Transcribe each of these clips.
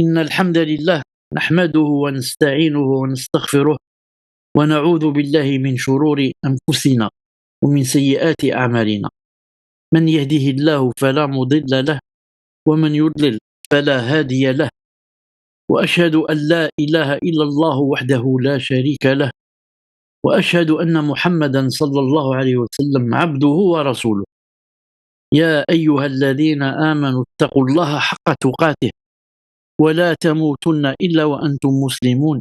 إن الحمد لله نحمده ونستعينه ونستغفره ونعوذ بالله من شرور أنفسنا ومن سيئات أعمالنا من يهده الله فلا مضل له ومن يضلل فلا هادي له وأشهد أن لا إله إلا الله وحده لا شريك له وأشهد أن محمدا صلى الله عليه وسلم عبده ورسوله يا أيها الذين آمنوا اتقوا الله حق تقاته ولا تموتن إلا وأنتم مسلمون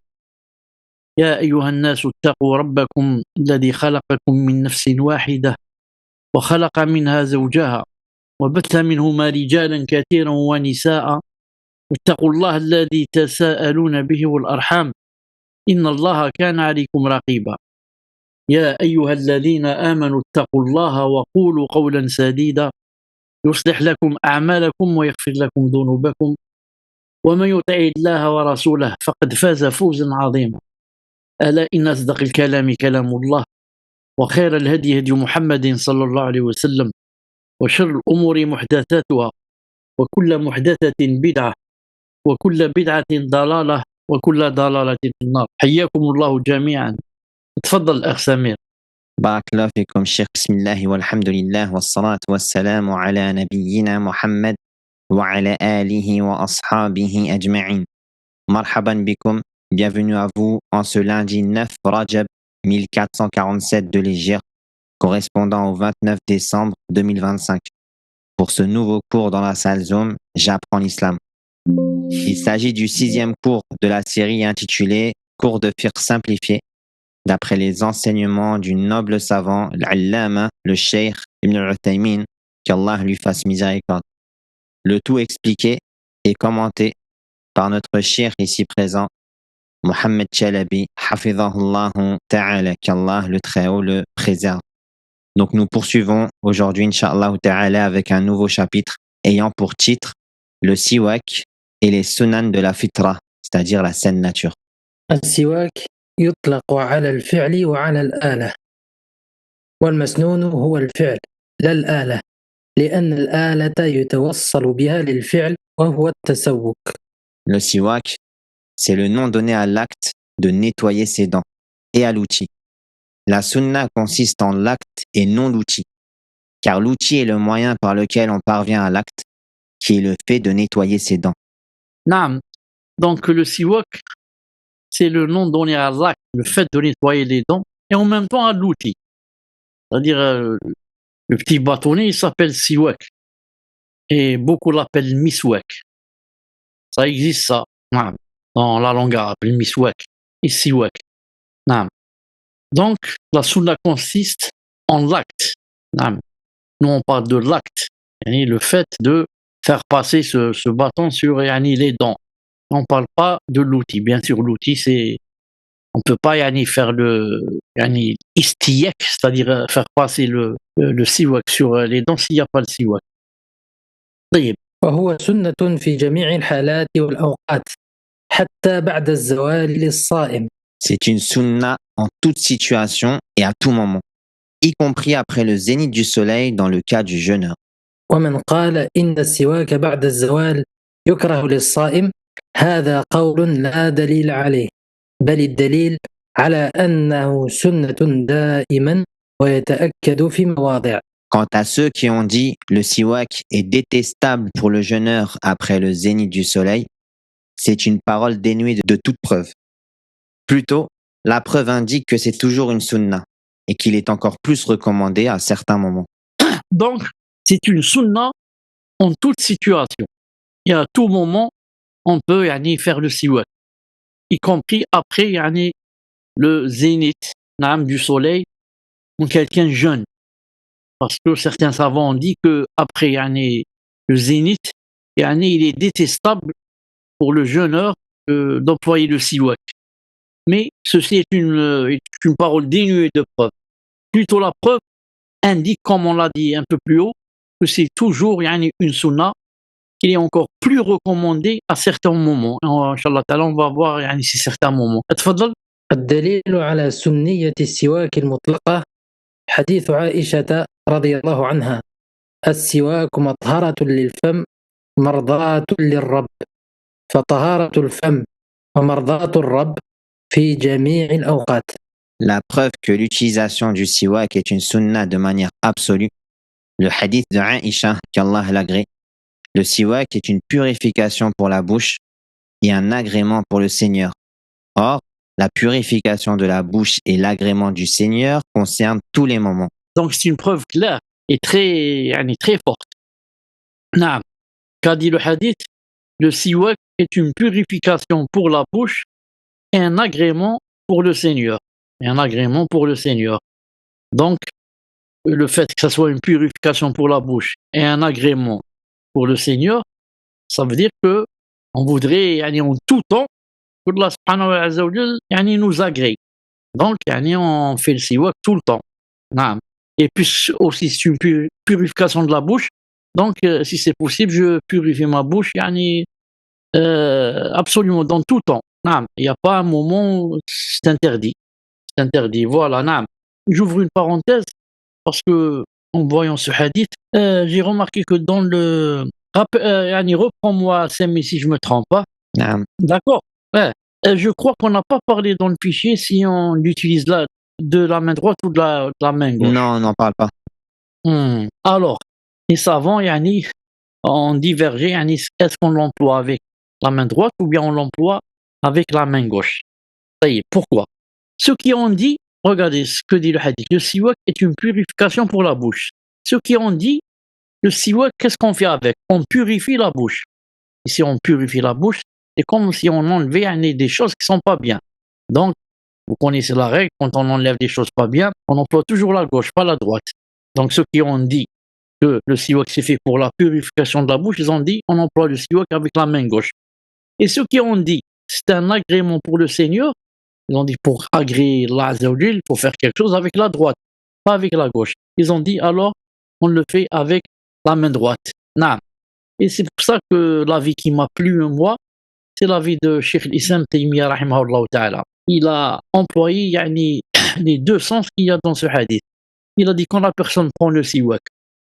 يا أيها الناس اتقوا ربكم الذي خلقكم من نفس واحدة وخلق منها زوجها وبث منهما رجالا كثيرا ونساء واتقوا الله الذي تساءلون به والأرحام إن الله كان عليكم رقيبا يا أيها الذين آمنوا اتقوا الله وقولوا قولا سديدا يصلح لكم أعمالكم ويغفر لكم ذنوبكم ومن يطع الله ورسوله فقد فاز فوزا عظيما ألا إن أصدق الكلام كلام الله وخير الهدي هدي محمد صلى الله عليه وسلم وشر الأمور محدثاتها وكل محدثة بدعة وكل بدعة ضلالة وكل ضلالة في النار حياكم الله جميعا تفضل أخ سمير. بارك الله فيكم شيخ. بسم الله والحمد لله والصلاة والسلام على نبينا محمد وعلى آله وأصحابه أجمعين. مرحبا بكم, bienvenue à vous en ce lundi 9 Rajab 1447 de l'Hégire, correspondant au 29 décembre 2025. Pour ce nouveau cours dans la salle Zoom, j'apprends l'islam. Il s'agit du 6e cours de la série intitulée Cours de fiqh simplifié, d'après les enseignements du noble savant, l'Allama, le Cheikh Ibn al-Uthaymin, qu'Allah lui fasse miséricorde. Le tout expliqué et commenté par notre Cheikh ici présent, Mohamed Chalabi, Hafidhahullahu Ta'ala, qu'Allah le Très-Haut le préserve. Donc nous poursuivons aujourd'hui, Inch'Allah Ta'ala, avec un nouveau chapitre ayant pour titre le siwak et les sunan de la fitra, c'est-à-dire la saine nature. السواك يطلق على الفعل وعلى الآلة، والمسنون هو الفعل لا الآلة، لأن الآلة يتوصل بها للفعل وهو التسوك. Le siwak, c'est le nom donné à l'acte de nettoyer ses dents et à l'outil. La sunna consiste en l'acte et non l'outil, car l'outil est le moyen par lequel on parvient à l'acte, qui est le fait de nettoyer ses dents. Naam. Donc le siwak, c'est le nom donné à l'acte, le fait de nettoyer les dents, et en même temps à l'outil. C'est-à-dire le petit bâtonnet, il s'appelle siwak. Et beaucoup l'appellent miswak. Ça existe ça, naam, dans la langue arabe, le miswak et siwak. Naam. Donc la sunna consiste en l'acte. Naam. Nous on parle de l'acte, le fait de faire passer ce bâton sur les dents. On ne parle pas de l'outil. Bien sûr, l'outil, c'est... On ne peut pas faire le istiyak, c'est-à-dire faire passer le siwak sur les dents s'il n'y a pas le siwak. طيب. وهو سنة في جميع الحالات والأوقات حتى بعد الزوال للصائم. C'est une sunna en toute situation et à tout moment, y compris après le zénith du soleil dans le cas du jeûneur. ومن قال إن السواك بعد الزوال يكره للصائم هذا قول لا دليل عليه، بل الدليل على أنه سنة دائما ويتأكد في مواضع. Quant à ceux qui ont dit le siwak est détestable pour le jeûneur après le zénith du soleil, c'est une parole dénuée de toute preuve. Plutôt, la preuve indique que c'est toujours une sunna et qu'il est encore plus recommandé à certains moments. Donc, c'est une sunna en toute situation. Et à tout moment, on peut faire le siwak, y compris après le zénith du soleil, ou quelqu'un jeûne. Parce que certains savants ont dit que après le zénith, il est détestable pour le jeûneur d'employer le siwak. Mais ceci est une parole dénuée de preuve. Plutôt la preuve indique, comme on l'a dit un peu plus haut, que c'est toujours une sunna qu'il est encore plus recommandé à certains moments. Inch'Allah ta'ala, on va voir ces certains moments. اتفضل. الدليل على سنية السواك المطلقة حديث عائشة رضي الله عنها: السواك مطهرة للفم مرضاة للرب، فطهارة الفم ومرضاة الرب في جميع الأوقات. La preuve que l'utilisation du siwak est une sunna de manière absolue, le hadith de Aïcha, qu'Allah l'agrée, le siwak est une purification pour la bouche et un agrément pour le Seigneur. Or, la purification de la bouche et l'agrément du Seigneur concernent tous les moments. Donc c'est une preuve claire et très forte. Naam. Qu'a dit le hadith, le siwak est une purification pour la bouche et un agrément pour le Seigneur. Et un agrément pour le Seigneur. Donc, le fait que ça soit une purification pour la bouche et un agrément pour le Seigneur, ça veut dire que on voudrait en tout temps que Allah subhanahu wa ta'ala nous agrée. Donc, on fait le siwak tout le temps. Naam. Et puis aussi, c'est une purification de la bouche. Donc, si c'est possible, je purifie ma bouche absolument dans tout temps. Naam. Il n'y a pas un moment où c'est interdit. C'est interdit. Voilà, naam. J'ouvre une parenthèse parce que, en voyant ce hadith, j'ai remarqué que dans le... reprends-moi, Sami, si je me trompe pas. Naam. D'accord. Ouais. Je crois qu'on n'a pas parlé dans le fichier si on utilise de la main droite ou de la main gauche. Non, on n'en parle pas. Alors, les savants, ont divergé, est-ce qu'on l'emploie avec la main droite ou bien on l'emploie avec la main gauche. Ça y est, pourquoi? Ceux qui ont dit, regardez ce que dit le hadith, le siwak est une purification pour la bouche. Ceux qui ont dit, le siwak, qu'est-ce qu'on fait avec? On purifie la bouche. Et si on purifie la bouche, c'est comme si on enlevait des choses qui sont pas bien. Donc, vous connaissez la règle, quand on enlève des choses pas bien, on emploie toujours la gauche, pas la droite. Donc, ceux qui ont dit que le siwak c'est fait pour la purification de la bouche, ils ont dit on emploie le siwak avec la main gauche. Et ceux qui ont dit c'est un agrément pour le Seigneur, ils ont dit pour agréer Allah Azza wa Jal, pour faire quelque chose avec la droite, pas avec la gauche. Ils ont dit alors on le fait avec la main droite. Naam. Et c'est pour ça que l'avis qui m'a plu, moi, c'est l'avis de Cheikh l'Islam Taymiyyah rahimahullah ta'ala. Il a employé les deux sens qu'il y a dans ce hadith. Il a dit quand la personne prend le siwak,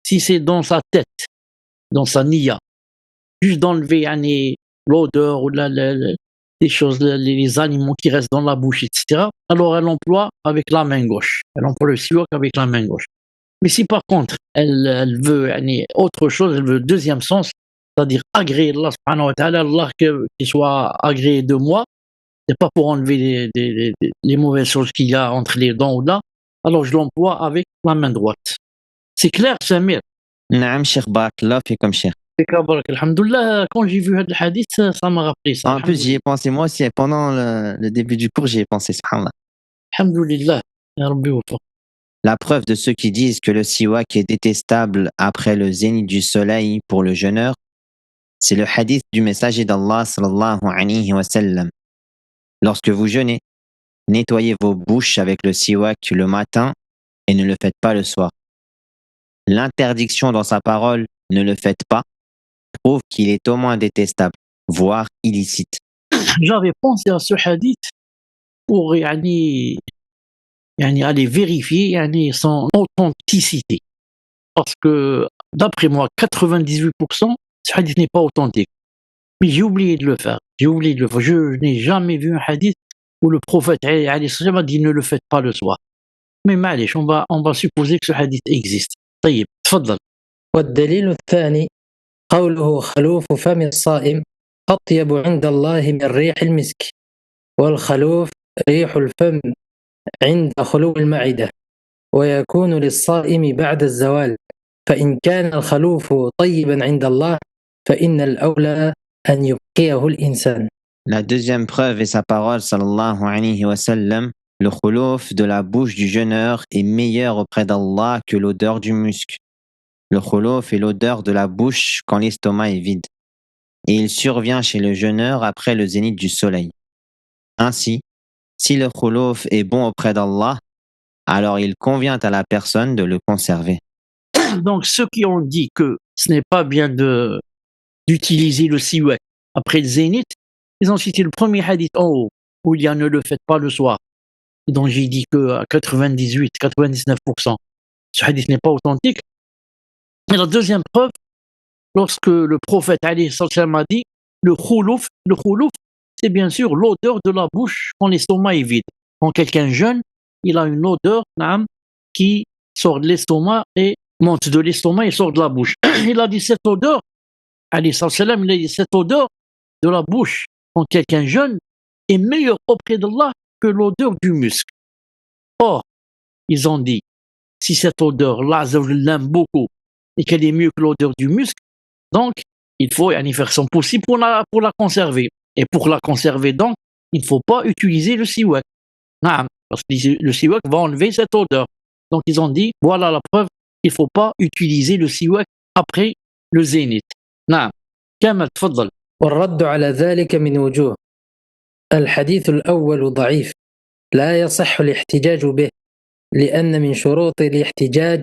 si c'est dans sa tête, dans sa niya, juste d'enlever l'odeur ou les choses, les aliments qui restent dans la bouche, etc., alors elle emploie avec la main gauche. Elle emploie le siwak avec la main gauche. Mais si par contre, elle veut autre chose, elle veut le deuxième sens, c'est-à-dire agréer Allah subhanahu wa ta'ala, Allah qu'il soit agréé de moi, c'est pas pour enlever les mauvaises choses qu'il y a entre les dents ou là, alors je l'emploie avec la main droite. C'est clair, Samir? Naam, Cheikh Barakallah fikum, Cheikh. C'est clair, alhamdoulilah, quand j'ai vu le hadith, ça m'a rappelé ça. En plus, j'y ai pensé moi aussi, pendant le début du cours, j'y ai pensé, subhanallah. Alhamdoulilah, ya Rabbi wafaq. La preuve de ceux qui disent que le siwak est détestable après le zénith du soleil pour le jeûneur, c'est le hadith du messager d'Allah sallallahu alayhi wa sallam. Lorsque vous jeûnez, nettoyez vos bouches avec le siwak le matin et ne le faites pas le soir. L'interdiction dans sa parole, ne le faites pas, prouve qu'il est au moins détestable, voire illicite. J'avais pensé à ce hadith pour aller vérifier son authenticité. Parce que, d'après moi, 98%, ce hadith n'est pas authentique. Mais j'ai oublié de le faire. Je n'ai jamais vu un hadith où le prophète a dit ne le faites pas le soir. Mais معليش, on va supposer que ce hadith existe. طيب, تفضل. والدليل الثاني قوله خلوف فم الصائم أطيب عند الله من ريح المسك، والخلوف ريح الفم عند خلو المعدة، ويكون للصائم بعد الزوال، فإن كان الخلوف طيبا عند الله فإن الأولى أن يبقيه الإنسان. La deuxième preuve est sa parole, sallallahu alayhi wa sallam. Le khoulouf de la bouche du jeûneur est meilleur auprès d'Allah que l'odeur du musc. Le khoulouf est l'odeur de la bouche quand l'estomac est vide. Et il survient chez le jeûneur après le zénith du soleil. Ainsi, si le khoulouf est bon auprès d'Allah, alors il convient à la personne de le conserver. Donc, ceux qui ont dit que ce n'est pas bien d'utiliser le siwak après le zénith, ils ont cité le premier hadith en haut, où il y a ne le faites pas le soir. Et donc j'ai dit que à 98-99%, ce hadith n'est pas authentique. Et la deuxième preuve, lorsque le prophète a dit Le khoulouf, c'est bien sûr l'odeur de la bouche quand l'estomac est vide. Quand quelqu'un jeûne, il a une odeur naam, qui sort de l'estomac et monte de l'estomac et sort de la bouche. Il a dit cette odeur, alayhi salam, il a dit cette odeur de la bouche quand quelqu'un jeûne est meilleure auprès d'Allah que l'odeur du musc. Or, ils ont dit, si cette odeur, Allah Azza wa Jalla l'aime beaucoup et qu'elle est mieux que l'odeur du musc, donc il faut faire son possible pour la conserver. Et pour la conserver, donc, il ne faut pas utiliser le siwak. Naam, parce que le siwak va enlever cette odeur. Donc ils ont dit, voilà la preuve, il ne faut pas utiliser le siwak après le zénith. Naam. Kamal, tfaddal. والرد على ذلك من وجوه. الحديث الأول ضعيف لا يصح الاحتجاج به، لأن من شروط الاحتجاج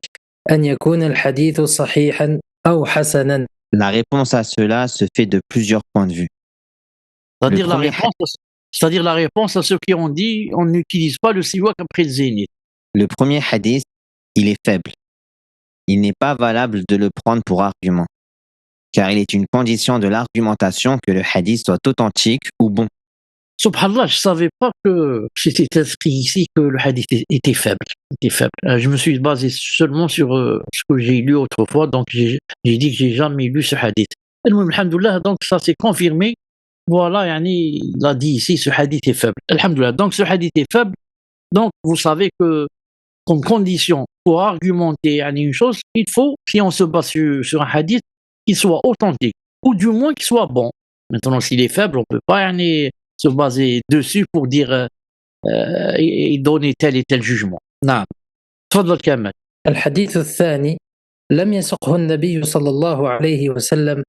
أن يكون الحديث صحيحا أو حسنا. La réponse à cela se fait de plusieurs points de vue. C'est-à-dire premier la réponse à ceux qui ont dit on n'utilise pas le siwak après le zénith. Le premier hadith, il est faible. Il n'est pas valable de le prendre pour argument, car il est une condition de l'argumentation que le hadith soit authentique ou bon. Subhanallah, je ne savais pas que c'était inscrit ici que le hadith était faible. Je me suis basé seulement sur ce que j'ai lu autrefois, donc j'ai dit que j'ai jamais lu ce hadith. Alhamdoulilah, donc ça s'est confirmé. Voilà, il a dit ici ce hadith est faible. Alhamdoulilah, donc ce hadith est faible. Donc vous savez que comme condition pour argumenter une chose, il faut, si on se base sur un hadith, qu'il soit authentique, ou du moins qu'il soit bon. Maintenant, s'il est faible, on ne peut pas se baser dessus pour dire et donner tel et tel jugement. نعم. تفضل كمل. الحديث الثاني لم يسقه النبي صلى الله عليه وسلم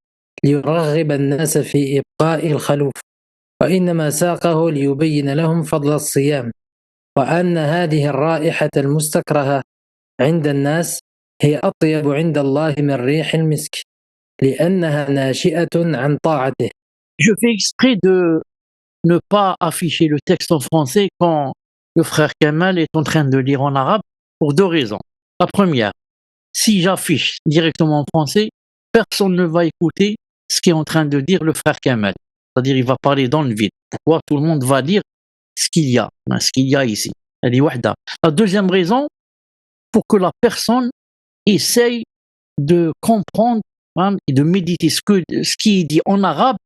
ليرغب الناس في إبقاء الخلوف، وإنما ساقه ليبين لهم فضل الصيام، وأن هذه الرائحة المستكرهة عند الناس هي أطيب عند الله من ريح المسك، لأنها ناشئة عن طاعته. Je fais exprès de ne pas afficher le texte en français quand le frère Kamal est en train de lire en arabe pour deux raisons. La première, si j'affiche directement en français, personne ne va écouter ce qu'est en train de dire le frère Kamal. C'est-à-dire il va parler dans le vide. Pourquoi tout le monde va lire ce qu'il y a ici. Elle est wahda. La deuxième raison, pour que la personne essaye de comprendre et de méditer ce qui est dit en arabe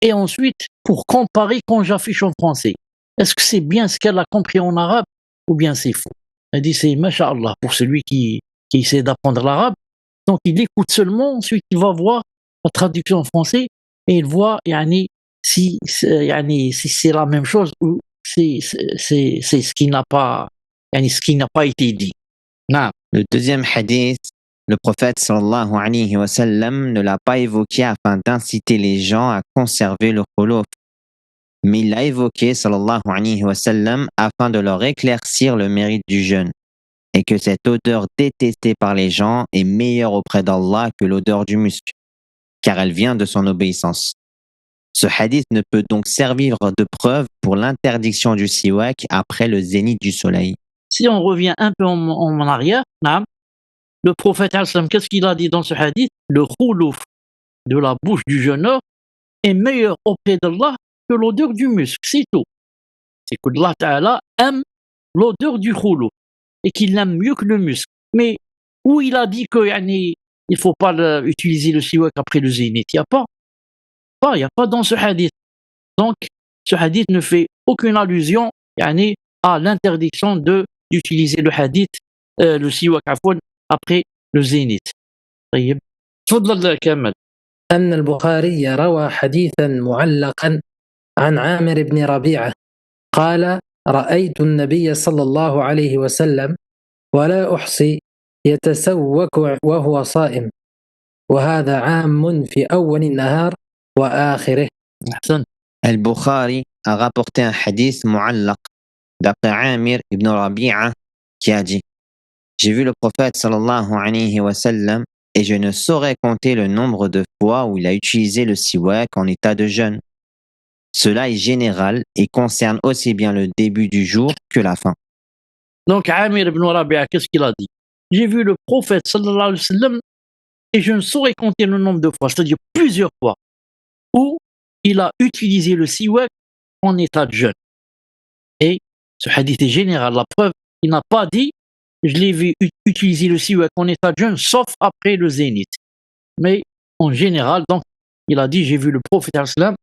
et ensuite pour comparer quand j'affiche en français. Est-ce que c'est bien ce qu'elle a compris en arabe ou bien c'est faux? Elle dit c'est masha'Allah pour celui qui essaie d'apprendre l'arabe. Donc il écoute seulement, ensuite il va voir la traduction en français et il voit si c'est la même chose ou c'est ce qui n'a pas été dit. Non. Le deuxième hadith, le prophète sallallahu alayhi wa sallam ne l'a pas évoqué afin d'inciter les gens à conserver le khuluf, mais il l'a évoqué sallallahu alayhi wa sallam afin de leur éclaircir le mérite du jeûne et que cette odeur détestée par les gens est meilleure auprès d'Allah que l'odeur du musc, car elle vient de son obéissance. Ce hadith ne peut donc servir de preuve pour l'interdiction du siwak après le zénith du soleil. Si on revient un peu en arrière, le prophète qu'est-ce qu'il a dit dans ce hadith? Le khoulouf de la bouche du jeûneur est meilleur auprès d'Allah que l'odeur du musc, c'est tout. C'est que Allah Ta'ala aime l'odeur du khoulouf et qu'il l'aime mieux que le musc. Mais où il a dit qu'il ne faut pas utiliser le siwak après le zénith, il n'y a pas dans ce hadith. Donc, ce hadith ne fait aucune allusion à l'interdiction d'utiliser le siwak après le zénith. طيب. تفضل كمل. أن البخاري روى حديثا معلقا عن عامر بن ربيعة قال: رأيت النبي صلى الله عليه وسلم ولا أحصي يتسوك وهو صائم، وهذا عام في أول النهار وآخره. أحسن. Al-Bukhari a rapporté un hadith mu'allaq d'après Amir ibn Rabi'a qui a dit: j'ai vu le prophète sallallahu alayhi wa sallam et je ne saurais compter le nombre de fois où il a utilisé le siwak en état de jeûne. Cela est général et concerne aussi bien le début du jour que la fin. Donc Amir ibn Rabi'a, qu'est-ce qu'il a dit? J'ai vu le prophète sallallahu alayhi wa sallam et je ne saurais compter le nombre de fois, c'est-à-dire plusieurs fois, où il a utilisé le siwak en état de jeûne. Et ce hadith est général. La preuve, il n'a pas dit je l'ai vu utiliser le siwak en état de jeûne, sauf après le zénith. Mais en général, donc, il a dit j'ai vu le prophète sallam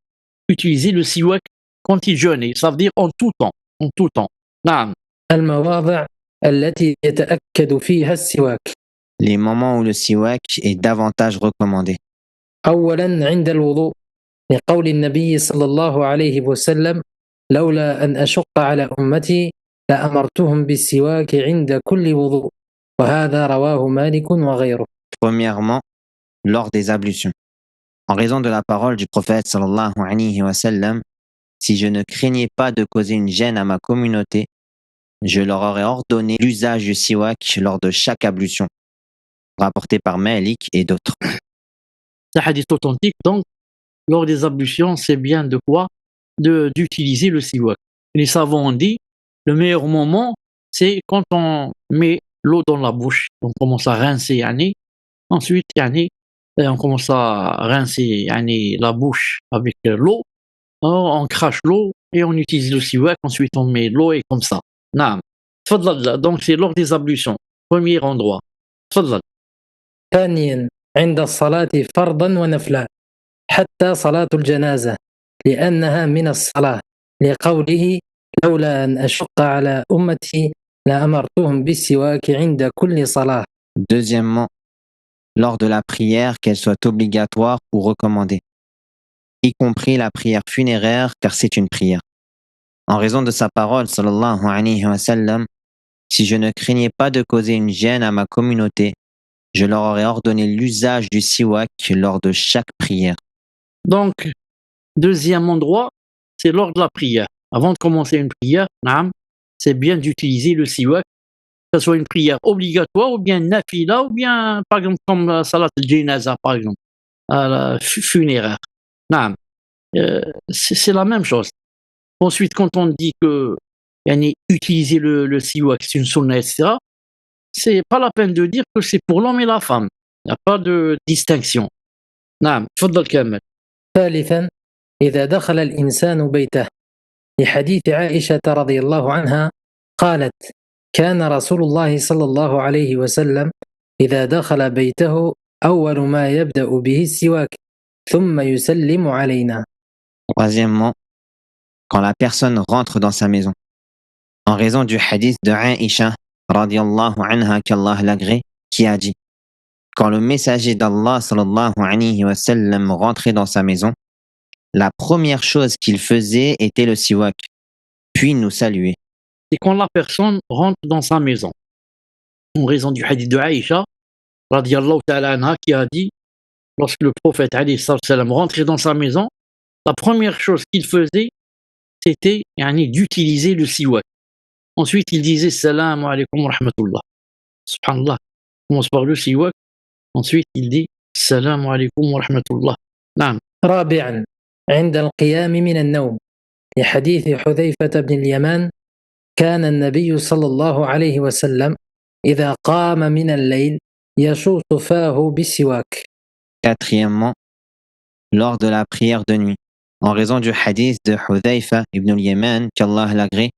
utiliser le siwak quand il jeûnait. Ça veut dire en tout temps. En tout temps. Naam. المواضع التي يتأكد فيها السواك. Les moments où le siwak est davantage recommandé. أولا عند الوضوء لقول النبي صلى الله عليه وسلم لولا أن أشق على أمتي لأمرتهم بالسواك عند كل وضوء وهذا رواه مالك وغيره. Premièrement, lors des ablutions. En raison de la parole du prophète sallallahu alayhi wa sallam, si je ne craignais pas de causer une gêne à ma communauté, je leur aurais ordonné l'usage du siwak lors de chaque ablution, rapporté par Malik et d'autres. C'est un hadith authentique, donc lors des ablutions, c'est bien de quoi d'utiliser le siwak. Les savants ont dit le meilleur moment, c'est quand on met l'eau dans la bouche, on commence à rincer, yani. Ensuite, yani, on commence à rincer yani, la bouche avec l'eau, on crache l'eau et on utilise le siwak, ensuite on met l'eau et comme ça. Naam. Tfadlal, donc c'est lors des ablutions, premier endroit. Tfadlal. ثانيا عند الصلاة فرضا ونفلا حتى صلاة الجنازة لأنها من الصلاة لقوله لولا أن أشق على أمتي لأمرتهم بالسواك عند كل صلاة. Deuxièmement, lors de la prière, qu'elle soit obligatoire ou recommandée, y compris la prière funéraire, car c'est une prière. En raison de sa parole, sallallahu alayhi wa sallam, si je ne craignais pas de causer une gêne à ma communauté, je leur aurais ordonné l'usage du siwak lors de chaque prière. Donc, deuxième endroit, c'est lors de la prière. Avant de commencer une prière, naam, c'est bien d'utiliser le siwak, que ce soit une prière obligatoire ou bien nafila ou bien, par exemple, comme salat al-jinaza, par exemple, la funéraire. Naam. C'est la même chose. Ensuite, quand on dit que yani, utiliser le siwak, c'est une sunna, etc., c'est pas la peine de dire que c'est pour l'homme et la femme. Il n'y a pas de distinction. Naam, تفضل كمل. ثالثا إذا دخل الإنسان بيته لحديث عائشة رضي الله عنها قالت كان رسول الله صلى الله عليه وسلم إذا دخل بيته أول ما يبدأ به السواك ثم يسلم علينا. Troisièmement, quand la personne rentre dans sa maison, en raison du hadith de Aïcha, radiallahu anha, qu'Allah l'agrée, qui a dit quand le messager d'Allah sallallahu alayhi wa sallam rentrait dans sa maison, la première chose qu'il faisait était le siwak, puis nous saluait. C'est quand la personne rentre dans sa maison. En raison du hadith de Aïcha, radiallahu ta'ala anha, qui a dit, lorsque le prophète alayhi sallam rentrait dans sa maison, la première chose qu'il faisait, c'était yani, d'utiliser le siwak. Ensuite, il disait salam alaykum wa rahmatullah. Subhanallah. Il commence par le siwak. Ensuite, il dit salam alaykum wa rahmatullah. Naam. رابعا عند القيام من النوم لحديث حذيفة بن اليمان كان النبي صلى الله عليه وسلم إذا قام من الليل يشوط فاه بالسواك. Quatrièmement, lors de la prière de nuit, en raison du hadith de Hudhayfa ibn al-Yaman, qu'Allah l'agrée,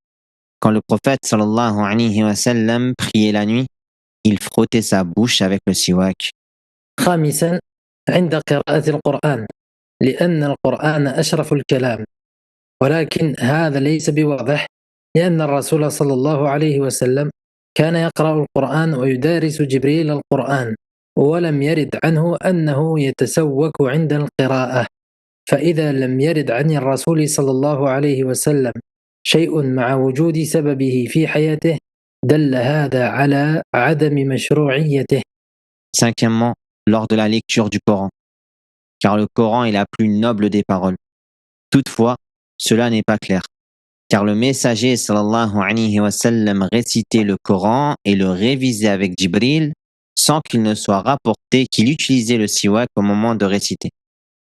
quand le prophète sallallahu alayhi wa sallam priait la nuit, il frottait sa bouche avec le siwak. خامسا عند قراءة القرآن لأن القرآن أشرف الكلام ولكن هذا ليس بواضح لأن الرسول صلى الله عليه وسلم كان يقرأ القرآن ويدارس جبريل القرآن ولم يرد عنه أنه يتسوك عند القراءة فإذا لم يرد عن الرسول صلى الله عليه وسلم شيء مع وجود سببه في حياته دل هذا على عدم مشروعيته. Cinquièmement, lors de la lecture du Coran, car le Coran est la plus noble des paroles. Toutefois, cela n'est pas clair, car le messager sallallahu alayhi wa sallam récitait le Coran et le révisait avec Jibril sans qu'il ne soit rapporté qu'il utilisait le siwak au moment de réciter.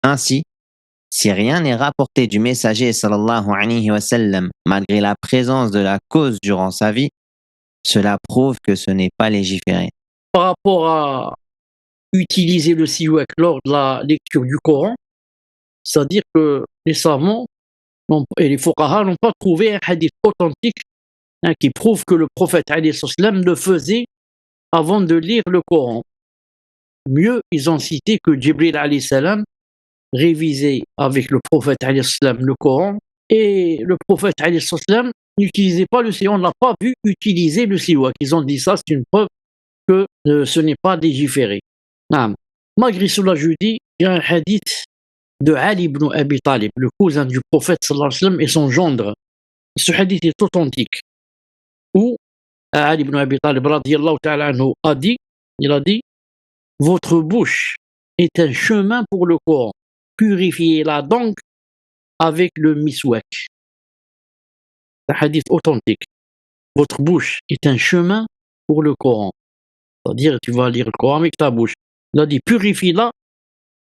Ainsi, si rien n'est rapporté du messager sallallahu alayhi wa sallam malgré la présence de la cause durant sa vie, cela prouve que ce n'est pas légiféré. Par rapport à utiliser le siwak lors de la lecture du Coran, c'est-à-dire que les savants et les fuqaha n'ont pas trouvé un hadith authentique qui prouve que le prophète alayhi salam le faisait avant de lire le Coran. Mieux, ils ont cité que Jibril alayhi salam révisait avec le prophète alayhi salam le Coran, et le prophète alayhi salam n'utilisait pas le siwak, on ne l'a pas vu utiliser le siwak. Ils ont dit ça, c'est une preuve que ce n'est pas légiféré. Malgré cela, je dis, il y a un hadith de Ali ibn Abi Talib, le cousin du prophète sallallahu alayhi wa sallam, et son gendre. Ce hadith est authentique, où Ali ibn Abi Talib radiyallahu ta'ala anhu il a dit, votre bouche est un chemin pour le Coran. Purifiez-la donc avec le miswak. C'est un hadith authentique. Votre bouche est un chemin pour le Coran. C'est-à-dire, tu vas lire le Coran avec ta bouche. Il a dit, purifie-la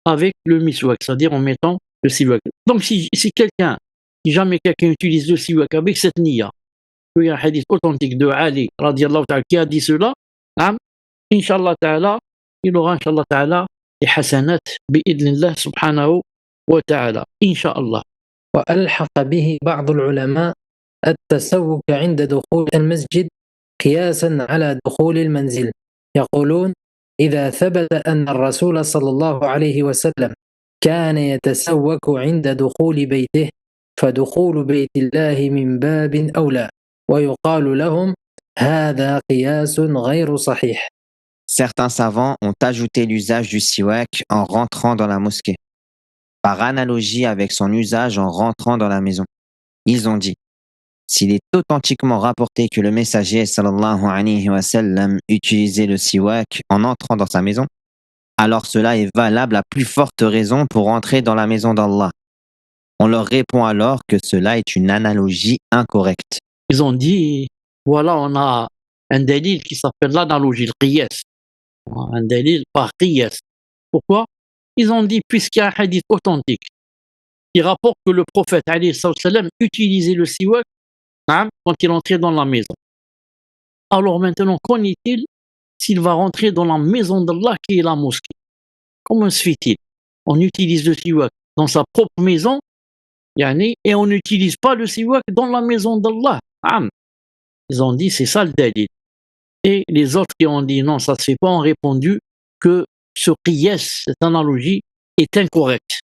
avec le miswak, c'est-à-dire en mettant le siwak. Donc, si jamais quelqu'un utilise le siwak avec cette niya, il y a un hadith authentique de Ali, radiallahu ta'ala, qui a dit cela, Inch'Allah ta'ala, il aura, Inch'Allah ta'ala, des hasanat, bi'idnillah subhanahu wa ta'ala. Inch'Allah. وألحق به بعض العلماء التسوك عند دخول المسجد قياسا على دخول المنزل. يقولون إذا ثبت أن الرسول صلى الله عليه وسلم كان يتسوك عند دخول بيته فدخول بيت الله من باب أولى، ويقال لهم هذا قياس غير صحيح. Certains savants ont ajouté l'usage du siwak en rentrant dans la mosquée, par analogie avec son usage en rentrant dans la maison. Ils ont dit, s'il est authentiquement rapporté que le messager sallallahu alayhi wa sallam utilisait le siwak en entrant dans sa maison, alors cela est valable à plus forte raison pour entrer dans la maison d'Allah. On leur répond alors que cela est une analogie incorrecte. Ils ont dit, voilà, on a un dalil qui s'appelle l'analogie, le qiyas. Un dalil par qiyas. Pourquoi? Ils ont dit, puisqu'il y a un hadith authentique qui rapporte que le prophète alayhi salam utilisait le siwak quand il entrait dans la maison. Alors maintenant, qu'en est-il s'il va rentrer dans la maison d'Allah qui est la mosquée? Comment se fait-il? On utilise le siwak dans sa propre maison, et on n'utilise pas le siwak dans la maison d'Allah. Ils ont dit, c'est ça le dalil. Et les autres qui ont dit non, ça ne se fait pas, ont répondu que ce qiyas, cette analogie, est incorrecte.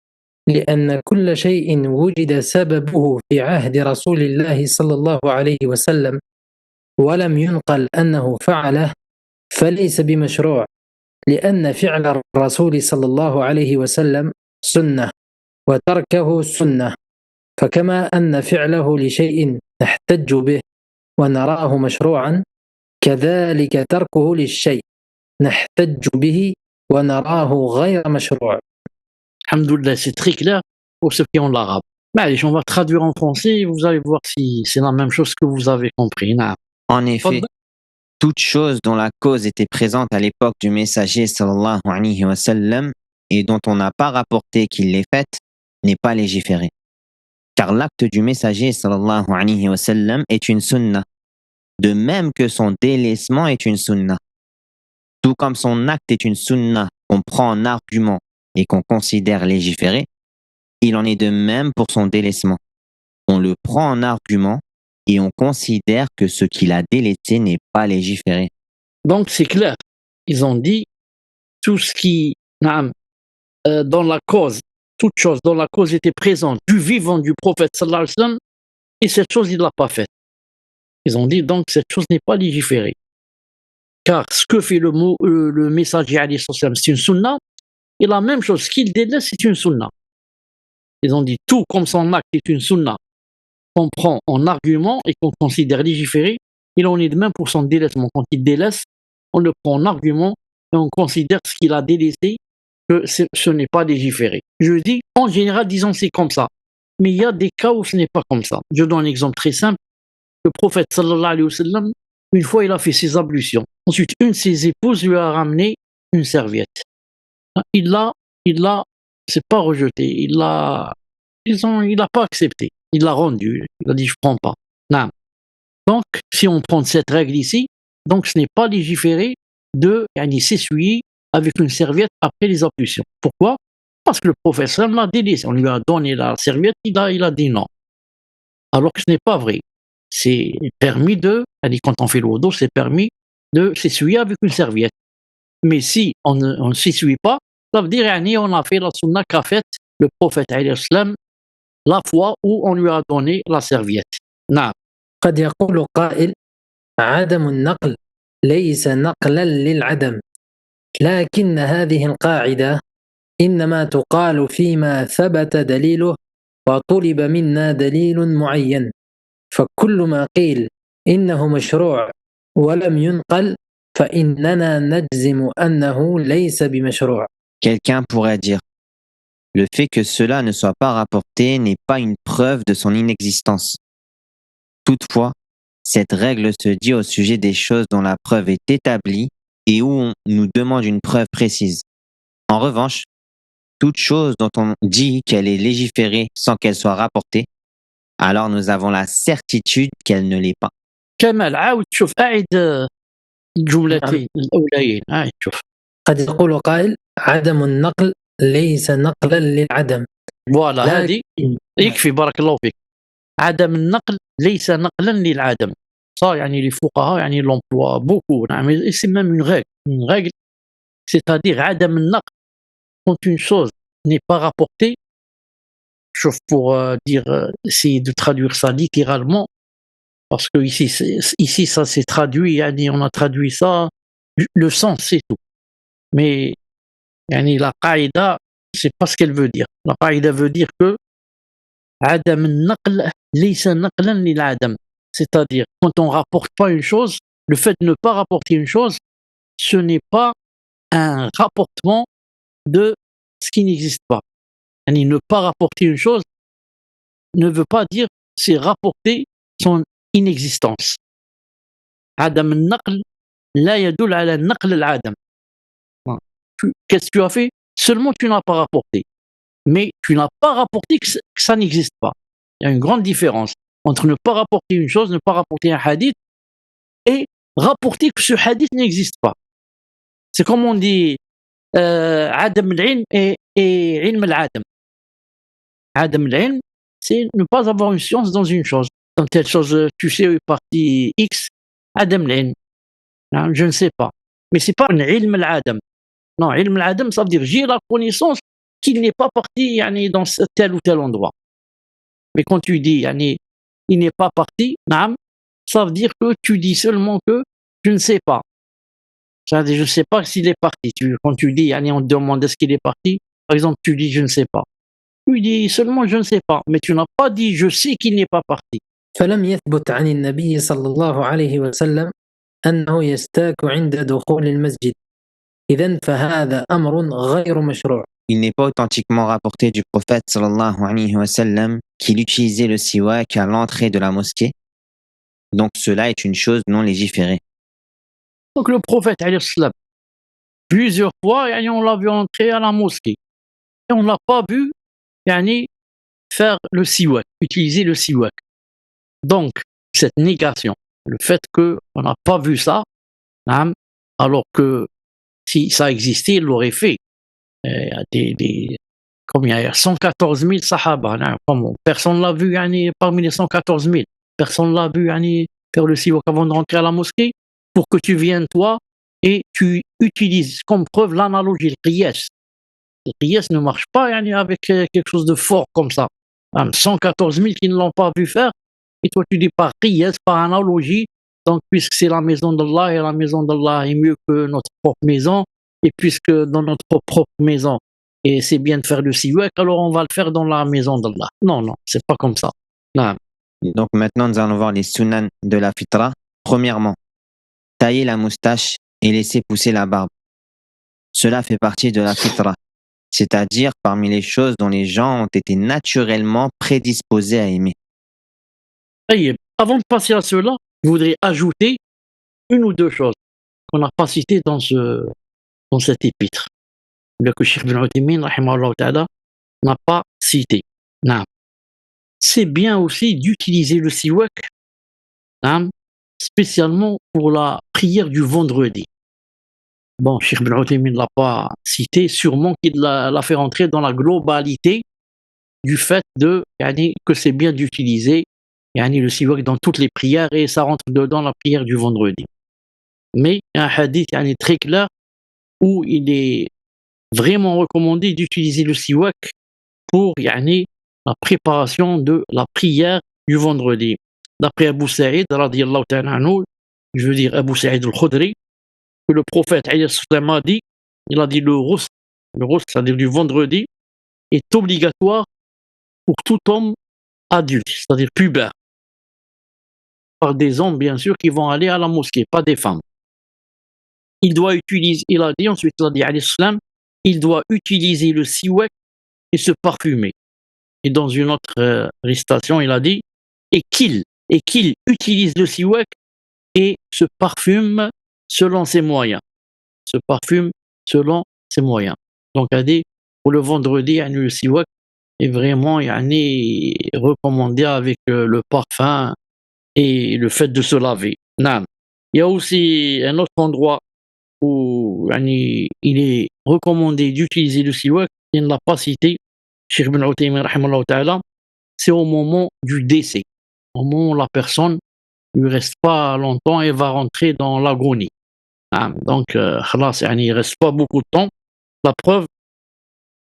لأن كل شيء وجد سببه في عهد رسول الله صلى الله عليه وسلم ولم ينقل أنه فعله فليس بمشروع، لأن فعل الرسول صلى الله عليه وسلم سنة وتركه سنة، فكما أن فعله لشيء نحتج به ونراه مشروعا، كذلك تركه للشيء نحتج به ونراه غير مشروع. Alhamdoulilah, c'est très clair pour ceux qui ont l'arabe. Allez, on va traduire en français et vous allez voir si c'est la même chose que vous avez compris. En effet, toute chose dont la cause était présente à l'époque du messager sallallahu alayhi wa sallam et dont on n'a pas rapporté qu'il l'ait faite n'est pas légiférée. Car l'acte du messager sallallahu alayhi wa sallam est une sunnah, de même que son délaissement est une sunnah. Tout comme son acte est une sunnah qu'on prend en argument et qu'on considère légiféré, il en est de même pour son délaissement. On le prend en argument et on considère que ce qu'il a délaissé n'est pas légiféré. Donc c'est clair. Ils ont dit tout ce qui, dans la cause, toute chose dont la cause était présente du vivant du prophète sallallahu alayhi wa sallam, et cette chose il ne l'a pas faite. Ils ont dit donc cette chose n'est pas légiférée. Car ce que fait le messager alayhi salam, c'est une sunnah, et la même chose, ce qu'il délaisse, c'est une sunnah. Ils ont dit tout comme son acte est une sunnah qu'on prend en argument et qu'on considère légiféré, il en est de même pour son délaissement. Quand il délaisse, on le prend en argument et on considère ce qu'il a délaissé, que ce n'est pas légiféré. Je dis, en général, disons c'est comme ça. Mais il y a des cas où ce n'est pas comme ça. Je donne un exemple très simple. Le prophète sallallahu alayhi wa sallam, une fois il a fait ses ablutions. Ensuite, une de ses épouses lui a ramené une serviette. Il l'a, c'est pas rejeté, il l'a pas accepté, il l'a rendu, il a dit je prends pas. Non. Donc, si on prend cette règle ici, donc ce n'est pas légiféré de s'essuyer avec une serviette après les ablutions. Pourquoi? Parce que le prophète sallam l'a délaissé. On lui a donné la serviette, il a dit non. Alors que ce n'est pas vrai. C'est permis elle dit quand on fait le wudu, c'est permis de s'essuyer avec une serviette. Mais si on ne s'essuie pas, ça veut dire on a fait la sunna qu'a faite le prophète alayhi salam la fois où on lui a donné la serviette. نعم. قد يقول قائل عدم النقل ليس نقلا للعدم، لكن هذه القاعدة إنما تقال فيما ثبت دليله وطلب منا دليل معين، فكل ما قيل إنه مشروع ولم ينقل فإننا نجزم أنه ليس بمشروع. Quelqu'un pourrait dire, le fait que cela ne soit pas rapporté n'est pas une preuve de son inexistence. Toutefois, cette règle se dit au sujet des choses dont la preuve est établie et où on nous demande une preuve précise. En revanche, toute chose dont on dit qu'elle est légiférée sans qu'elle soit rapportée, alors nous avons la certitude qu'elle ne l'est pas. كمال عاود شوف أعد الجملتين الأوليين شوف. قد يقول قائل عدم النقل ليس نقلا للعدم. فوالا هذه يكفي بارك الله فيك. عدم النقل ليس نقلا للعدم. Ça les fuqaha l'emploient beaucoup. C'est même une règle, c'est-à-dire عدم النقل, quand une chose n'est pas rapportée, sauf pour essayer de traduire ça littéralement, parce que ici ça s'est traduit, on a traduit ça, le sens c'est tout. Mais la qaïda, c'est pas ce qu'elle veut dire. La qaïda veut dire que عدم النقل ليس نقلا للعدم, c'est-à-dire quand on rapporte pas une chose, le fait de ne pas rapporter une chose, ce n'est pas un rapportement de ce qui n'existe pas. Ne pas rapporter une chose ne veut pas dire c'est rapporter son inexistence. عدم النقل لا يدل على نقل العدم. Qu'est-ce que tu as fait? Seulement tu n'as pas rapporté. Mais tu n'as pas rapporté que ça n'existe pas. Il y a une grande différence entre ne pas rapporter une chose, ne pas rapporter un hadith, et rapporter que ce hadith n'existe pas. C'est comme on dit عدم العلم et علم العدم. عدم العلم, c'est ne pas avoir une science dans une chose. Dans telle chose, tu sais, partie X, عدم العلم. Je ne sais pas. Mais c'est pas un علم العدم. Non, علم العدم, ça veut dire j'ai la connaissance qu'il n'est pas parti dans tel ou tel endroit. Mais quand tu dis il n'est pas parti, ça veut dire que tu dis seulement que je ne sais pas. C'est-à-dire, je ne sais pas s'il est parti. Quand tu dis, on te demande est-ce qu'il est parti, par exemple, tu dis je ne sais pas. Tu dis seulement je ne sais pas, mais tu n'as pas dit je sais qu'il n'est pas parti. فلم يثبت عن النبي صلى الله عليه وسلم أنه يستاك عند دخول المسجد. إذن فهذا أمر غير مشروع. Il n'est pas authentiquement rapporté du prophète sallallahu alayhi wa sallam qu'il utilisait le siwak à l'entrée de la mosquée. Donc cela est une chose non légiférée. Donc le prophète alayhi salam, plusieurs fois on l'a vu entrer à la mosquée et on ne l'a pas vu faire le siwak, utiliser le siwak. Donc cette négation, le fait qu'on n'a pas vu ça, alors que si ça existait, il l'aurait fait. Il y a 114 000 sahaba, personne ne l'a vu parmi les 114 000, personne ne l'a vu faire le siwak avant de rentrer à la mosquée, pour que tu viennes toi et tu utilises comme preuve l'analogie, le qiyas. Le qiyas ne marche pas avec quelque chose de fort comme ça. 114 000 qui ne l'ont pas vu faire, et toi tu dis par qiyas, par analogie, donc puisque c'est la maison d'Allah et la maison d'Allah est mieux que notre propre maison, et puisque dans notre propre maison, et c'est bien de faire le siwak, alors on va le faire dans la maison d'Allah. Non, c'est pas comme ça. Non. Donc maintenant, nous allons voir les sunan de la fitra. Premièrement, tailler la moustache et laisser pousser la barbe. Cela fait partie de la fitra, c'est-à-dire parmi les choses dont les gens ont été naturellement prédisposés à aimer. Avant de passer à cela, je voudrais ajouter une ou deux choses qu'on n'a pas citées dans cet épître, que Cheikh Ibn Uthaymin rahimahullah ta'ala n'a pas cité. C'est bien aussi d'utiliser le siwak, spécialement pour la prière du vendredi. Bon, Cheikh Ibn Uthaymin ne l'a pas cité, sûrement qu'il l'a fait rentrer dans la globalité du fait que c'est bien d'utiliser le siwak dans toutes les prières et ça rentre dedans la prière du vendredi. Mais il y a un hadith très clair où il est vraiment recommandé d'utiliser le siwak pour la préparation de la prière du vendredi. D'après Abu Sa'id, radiyallahu ta'ala anhu, je veux dire Abu Sa'id al-Khudri, que le prophète a dit, il a dit le ghusl, c'est-à-dire du vendredi, est obligatoire pour tout homme adulte, c'est-à-dire pubère, par des hommes bien sûr qui vont aller à la mosquée, pas des femmes. Il doit utiliser, il a dit ensuite, alayhi salam, il doit utiliser le siwak et se parfumer. Et dans une autre récitation, il a dit et qu'il utilise le siwak et se parfume selon ses moyens. Se parfume selon ses moyens. Donc, il a dit pour le vendredi, le siwak est vraiment recommandé avec le parfum et le fait de se laver. Il y a aussi un autre endroit où il est recommandé d'utiliser le siwak, il ne l'a pas cité, Cheikh Ibn Uthaymin rahimahullah ta'ala, c'est au moment du décès. Au moment où la personne ne lui reste pas longtemps et va rentrer dans l'agonie. Donc, il ne reste pas beaucoup de temps. La preuve,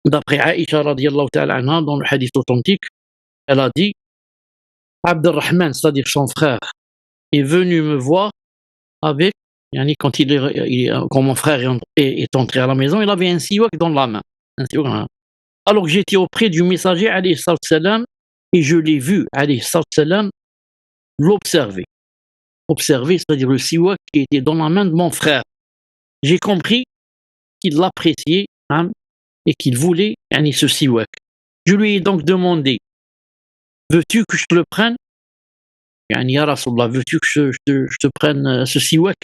d'après Aïcha radiyallahu ta'ala anha, dans le hadith authentique, elle a dit Abdurrahman, c'est-à-dire son frère, est venu me voir avec, quand mon frère est entré à la maison, il avait un siwak dans la main. Alors que j'étais auprès du messager, alayhi salam, et je l'ai vu, alayhi salam, l'observer. Observer, c'est-à-dire le siwak qui était dans la main de mon frère. J'ai compris qu'il l'appréciait et qu'il voulait ce siwak. Je lui ai donc demandé, veux-tu que je te le prenne? Ya Rasulallah, veux-tu que je te prenne ce siwak?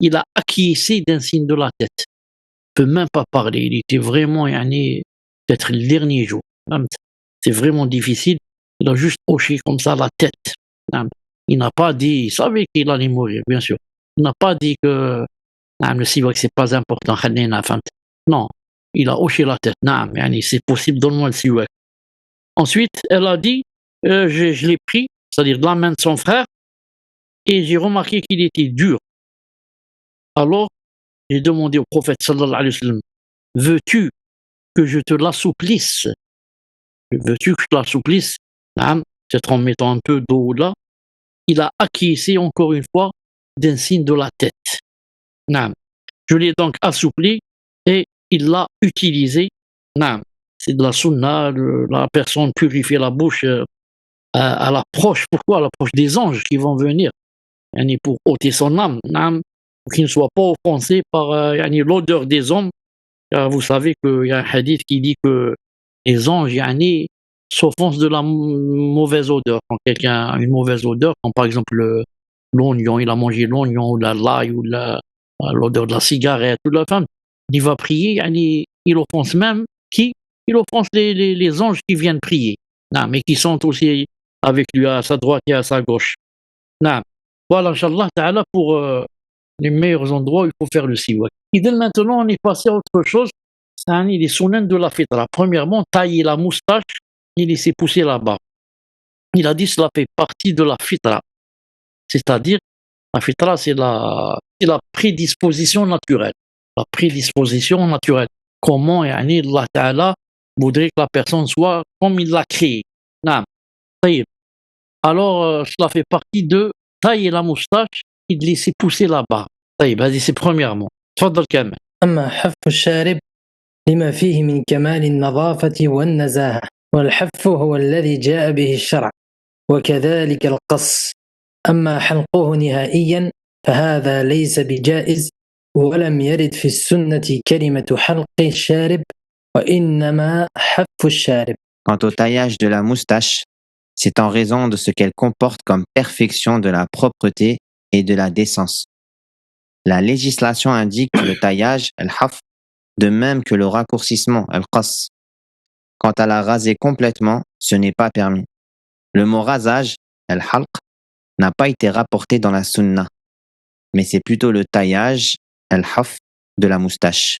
Il a acquiescé d'un signe de la tête. Il ne peut même pas parler. Il était vraiment, peut-être le dernier jour. C'est vraiment difficile. Il a juste hoché comme ça la tête. Il n'a pas dit, il savait qu'il allait mourir, bien sûr. Il n'a pas dit que le siwak, c'est pas important. Non, il a hoché la tête. C'est possible, donne-moi le siwak. Ensuite, elle a dit, je l'ai pris, c'est-à-dire de la main de son frère, et j'ai remarqué qu'il était dur. Alors, j'ai demandé au prophète sallallahu alayhi wa sallam, veux-tu que je te l'assouplisse? Veux-tu que je te l'assouplisse? Peut-être en mettant un peu d'eau là. Il a acquiescé encore une fois d'un signe de la tête. Je l'ai donc assoupli et il l'a utilisé. C'est de la sunna, la personne purifie la bouche à l'approche. Pourquoi? À l'approche des anges qui vont venir pour ôter son âme, pour qu'il ne soit pas offensé par l'odeur des hommes. Car vous savez qu'il y a un hadith qui dit que les anges s'offensent de la mauvaise odeur. Quand quelqu'un a une mauvaise odeur, comme par exemple l'oignon, il a mangé l'oignon ou l'ail ou l'odeur de la cigarette ou de la femme, il va prier, il offense même qui? Il offense les anges qui viennent prier, mais qui sont aussi avec lui à sa droite et à sa gauche. Voilà, Inch'Allah ta'ala, pour les meilleurs endroits où il faut faire le siwak. Et dès maintenant, on est passé à autre chose, c'est les sunnans de la fitra. Premièrement, tailler la moustache et laisser pousser la barbe. Il a dit cela fait partie de la fitra. C'est-à-dire, la fitra, c'est la prédisposition naturelle. La prédisposition naturelle. Comment Allah Ta'ala voudrait que la personne soit comme il l'a créé. Alors, cela fait partie de tailler la moustache et de laisser pousser la barbe. Vas-y, c'est premièrement. تفضل كمل. أما حف الشارب لما فيه من كمال النظافة والنزاهة، والحف هو الذي جاء به الشرع، وكذلك القص. أما حلقه نهائيا فهذا ليس بجائز، ولم يرد في السنة كلمة حلق الشارب، وإنما حف الشارب. Quant au taillage de la moustache, c'est en raison de ce qu'elle comporte comme perfection de la propreté et de la décence. La législation indique le taillage, al-haf, de même que le raccourcissement, al-qas. Quant à la raser complètement, ce n'est pas permis. Le mot rasage, al-halq, n'a pas été rapporté dans la sunna, mais c'est plutôt le taillage, al-haf, de la moustache.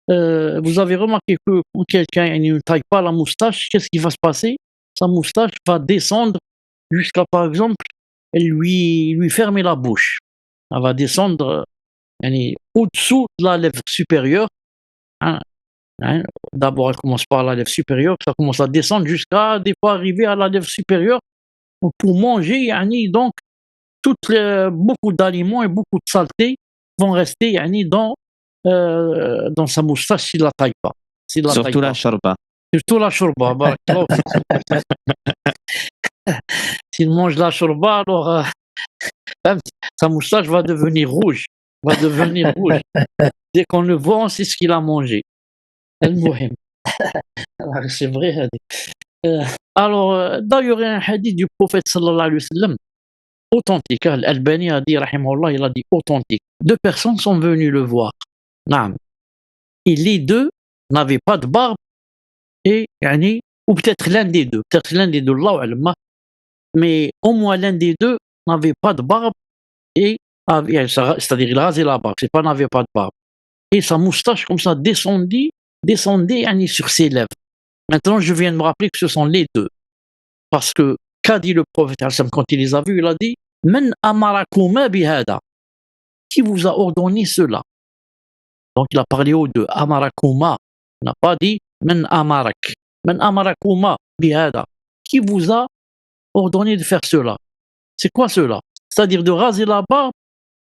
Vous avez remarqué que quand quelqu'un ne taille pas la moustache, qu'est-ce qui va se passer? Sa moustache va descendre jusqu'à, par exemple, lui fermer la bouche. Elle va descendre au-dessous de la lèvre supérieure. Hein, hein. D'abord, elle commence par la lèvre supérieure, ça commence à descendre jusqu'à des fois arriver à la lèvre supérieure. Donc, pour manger, donc, beaucoup d'aliments et beaucoup de saletés vont rester dans sa moustache s'il la taille pas. S'il la taille Surtout la pas. shorba. Surtout la shorba. Barakallahu fik. S'il mange la shorba, alors sa moustache va devenir rouge. Va devenir rouge. Dès qu'on le voit, on sait ce qu'il a mangé. المهم. C'est vrai. Alors, d'ailleurs, il y a un hadith du prophète sallallahu alayhi wa sallam authentique. Al-Albani a dit, rahimahullah, il a dit authentique. 2 personnes sont venues le voir. Naam. Et les 2 n'avaient pas de barbe et ou peut-être l'un des 2, Allahu a'lam, mais au moins l'un des 2 n'avait pas de barbe et c'est-à-dire il rasait la barbe, c'est pas n'avait pas de barbe. Et sa moustache comme ça descendait sur ses lèvres. Maintenant, je viens de me rappeler que ce sont les 2. Parce que qu'a dit le prophète quand il les a vus, il a dit Man amarakuma bihada. Qui vous a ordonné cela? Donc il a parlé aux 2. Amarakuma. Il n'a pas dit Man amarak. Man amarakuma bihada. Qui vous a ordonné de faire cela? C'est quoi cela? C'est-à-dire de raser la barbe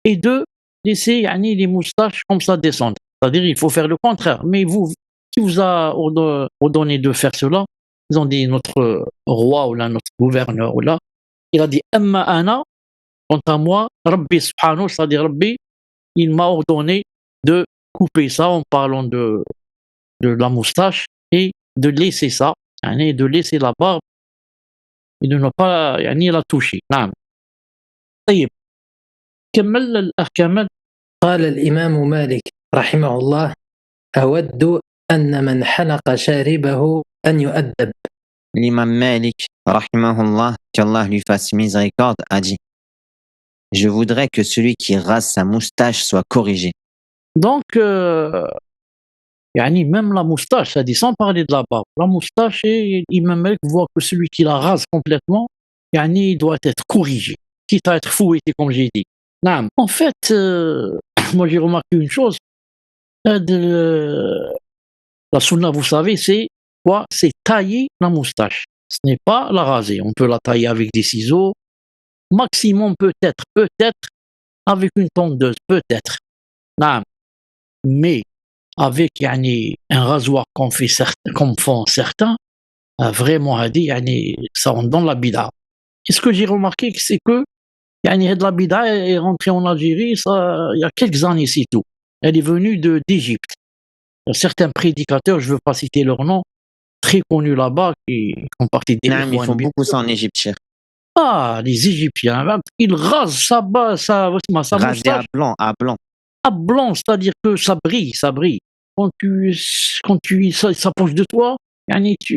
et de laisser les moustaches comme ça descendre. C'est-à-dire il faut faire le contraire. Mais vous, qui vous a ordonné de faire cela? Ils ont dit notre roi ou là, notre gouverneur ou là. Il a dit Amma ana, quant à moi, Rabbi subhanahu, c'est-à-dire Rabbi, il m'a ordonné de couper ça en parlant de la moustache et de laisser ça, de laisser la barbe et de ne pas la toucher. نعم. طيب كمل الأخ كمل. قال الإمام مالك رحمه الله أود أن من حلق شاربه أن يؤدب. L'imam Malik, rahimahullah, qu'Allah lui fasse miséricorde, a dit Je voudrais que celui qui rase sa moustache soit corrigé. Donc, même la moustache, ça dit sans parler de la barbe, la moustache, et l'imam Malik voit que celui qui la rase complètement, il doit être corrigé, quitte à être fouetté, comme j'ai dit. Non. En fait, moi j'ai remarqué une chose, la sunna, vous savez, c'est quoi? C'est tailler la moustache. Ce n'est pas la raser. On peut la tailler avec des ciseaux, maximum peut-être avec une tondeuse, peut-être. Non. Mais avec un rasoir comme font certains, vraiment ça rentre dans la bid'a. Et ce que j'ai remarqué, c'est que la bid'a est rentrée en Algérie il y a quelques années, c'est tout. Elle est venue d'Égypte. Il y a certains prédicateurs, je ne veux pas citer leur nom, très connus là-bas, qui font partie des... Ils font beaucoup ça en Égypte, cher. Ah, les Égyptiens, ils rasent sa moustache. À blanc. À blanc, c'est-à-dire que ça brille. Quand tu s'approche de toi,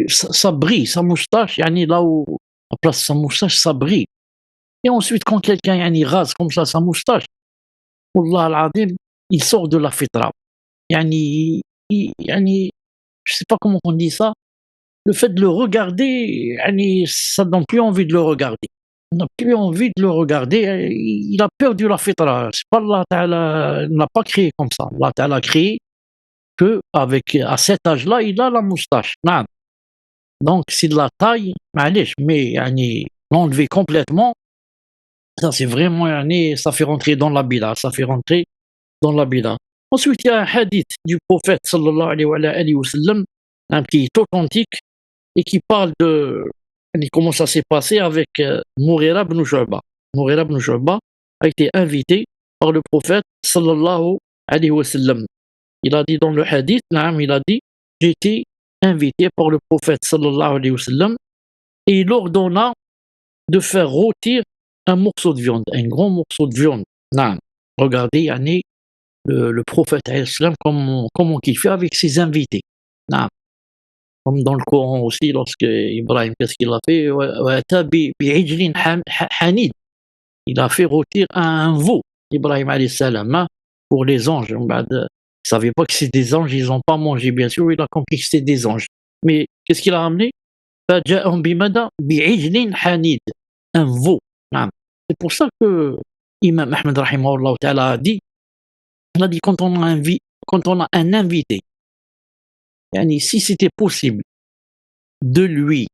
ça brille, sa moustache, là où la place de sa moustache, ça brille. Et ensuite, quand quelqu'un rase comme ça sa moustache, Wallah al-Adim, il sort de la fitra. Je sais pas comment on dit ça. Le fait de le regarder, ça donne plus envie de le regarder. On n'a plus envie de le regarder. Il a perdu la fitra. C'est pas Allah Ta'ala, il n'a pas créé comme ça. Allah Ta'ala a créé à cet âge-là, il a la moustache. Non. Donc, s'il la taille, mais l'enlever complètement, ça c'est vraiment, ça fait rentrer dans la bid'a. Ensuite, il y a un hadith du prophète sallallahu alayhi wa sallam, qui est authentique et qui parle de comment ça s'est passé avec Mughira ibn Shu'ba. Mughira ibn Shu'ba a été invité par le prophète sallallahu alayhi wa sallam. Il a dit dans le hadith, j'ai été invité par le prophète sallallahu alayhi wa sallam et il ordonna de faire rôtir un morceau de viande, un grand morceau de viande. Regardez, le prophète alayhi salam comment il fait avec ses invités. Comme dans le Coran aussi, lorsque Ibrahim, qu'est-ce qu'il a fait? Il a fait rôtir un veau, Ibrahim alayhi salam, pour les anges. Il savait pas que c'est des anges, ils ont pas mangé, bien sûr, il a compris que c'était des anges. Mais qu'est-ce qu'il a ramené? فجاءهم بماذا؟ بعجل حنيذ, un veau. نعم. C'est pour ça que Imam Ahmed rahimahullah ta'ala a dit, quand quand on a un invité, yani si c'était possible de lui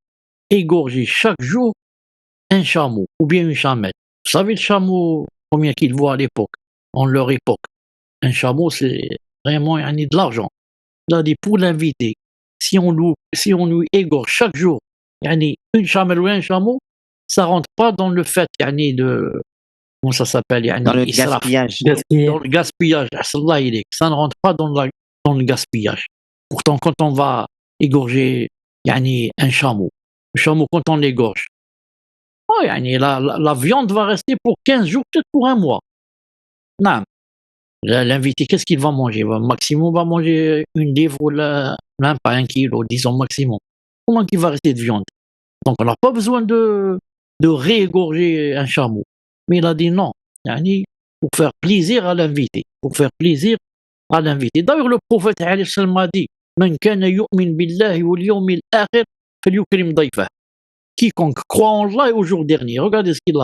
égorger chaque jour un chameau ou bien une chamelle. Vous savez le chameau, combien qu'il vaut à l'époque, en leur époque. Un chameau, c'est vraiment yani, de l'argent. Il a dit pour l'inviter, si on lui égorge chaque jour yani, une chamelle ou un chameau, ça rentre pas dans le fait yani, de comment ça s'appelle yani, Dans le israf, gaspillage. dans le gaspillage. Ahsallah ilayk. Ça ne rentre pas dans le gaspillage. Pourtant, quand on va égorger yani, un chameau, le chameau, quand on l'égorge, oh, yani, la viande va rester pour 15 jours, peut-être pour un mois. Non. L'invité, qu'est-ce qu'il va manger? Maximum, va manger une livre ou même pas 1 kilo, disons maximum. Comment qu'il va rester de viande? Donc on n'a pas besoin de réégorger un chameau. Mais il a dit non, yani, pour faire plaisir à l'invité. Pour faire plaisir à l'invité. D'ailleurs, le prophète alayhi salam a dit Man kana yu'min billahi wal yawmil akhir falyukrim dayfah. Quiconque croit en Allah et au jour dernier. Regardez ce qu'il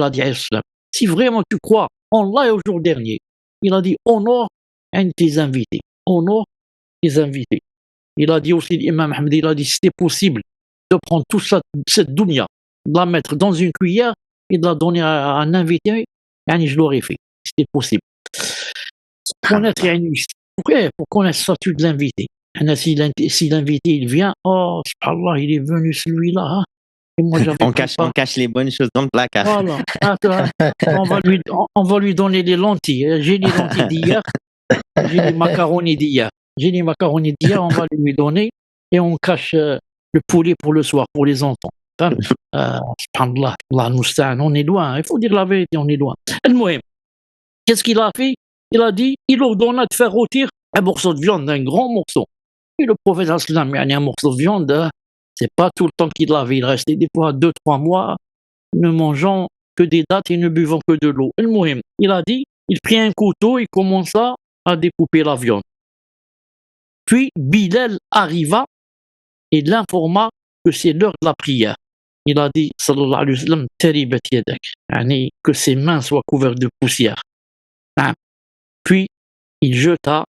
a dit alayhi salam. Si vraiment tu crois en Allah et au jour dernier, il a dit honore tes invités. Honore tes invités. Il a dit aussi, l'imam Ahmed, il a dit c'était possible de prendre toute cette dunya, de la mettre dans une cuillère et de la donner à un invité, yani je l'aurais fait. C'était possible. Pour connaître le statut de l'invité. Si l'invité il vient, oh, subhanallah, il est venu celui-là. Hein, et moi, on cache les bonnes choses dans le placard. Voilà. On va lui donner les lentilles. J'ai les lentilles d'hier. J'ai les macaronis d'hier. On va lui donner et on cache le poulet pour le soir, pour les enfants. Subhanallah, on est loin. Il faut dire la vérité, on est loin. Qu'est-ce qu'il a fait? Il a dit, il ordonna de faire rôtir un morceau de viande, un grand morceau. Et le prophète sallam, un morceau de viande, c'est pas tout le temps qu'il l'avait. Il restait des fois 2-3 mois ne mangeant que des dattes et ne buvant que de l'eau. Il a dit, il prit un couteau et commença à découper la viande. Puis Bilal arriva et l'informa que c'est l'heure de la prière. Il a dit, sallallahu alayhi wa sallam, taribat yadak, que ses mains soient couvertes de poussière. Puis il jeta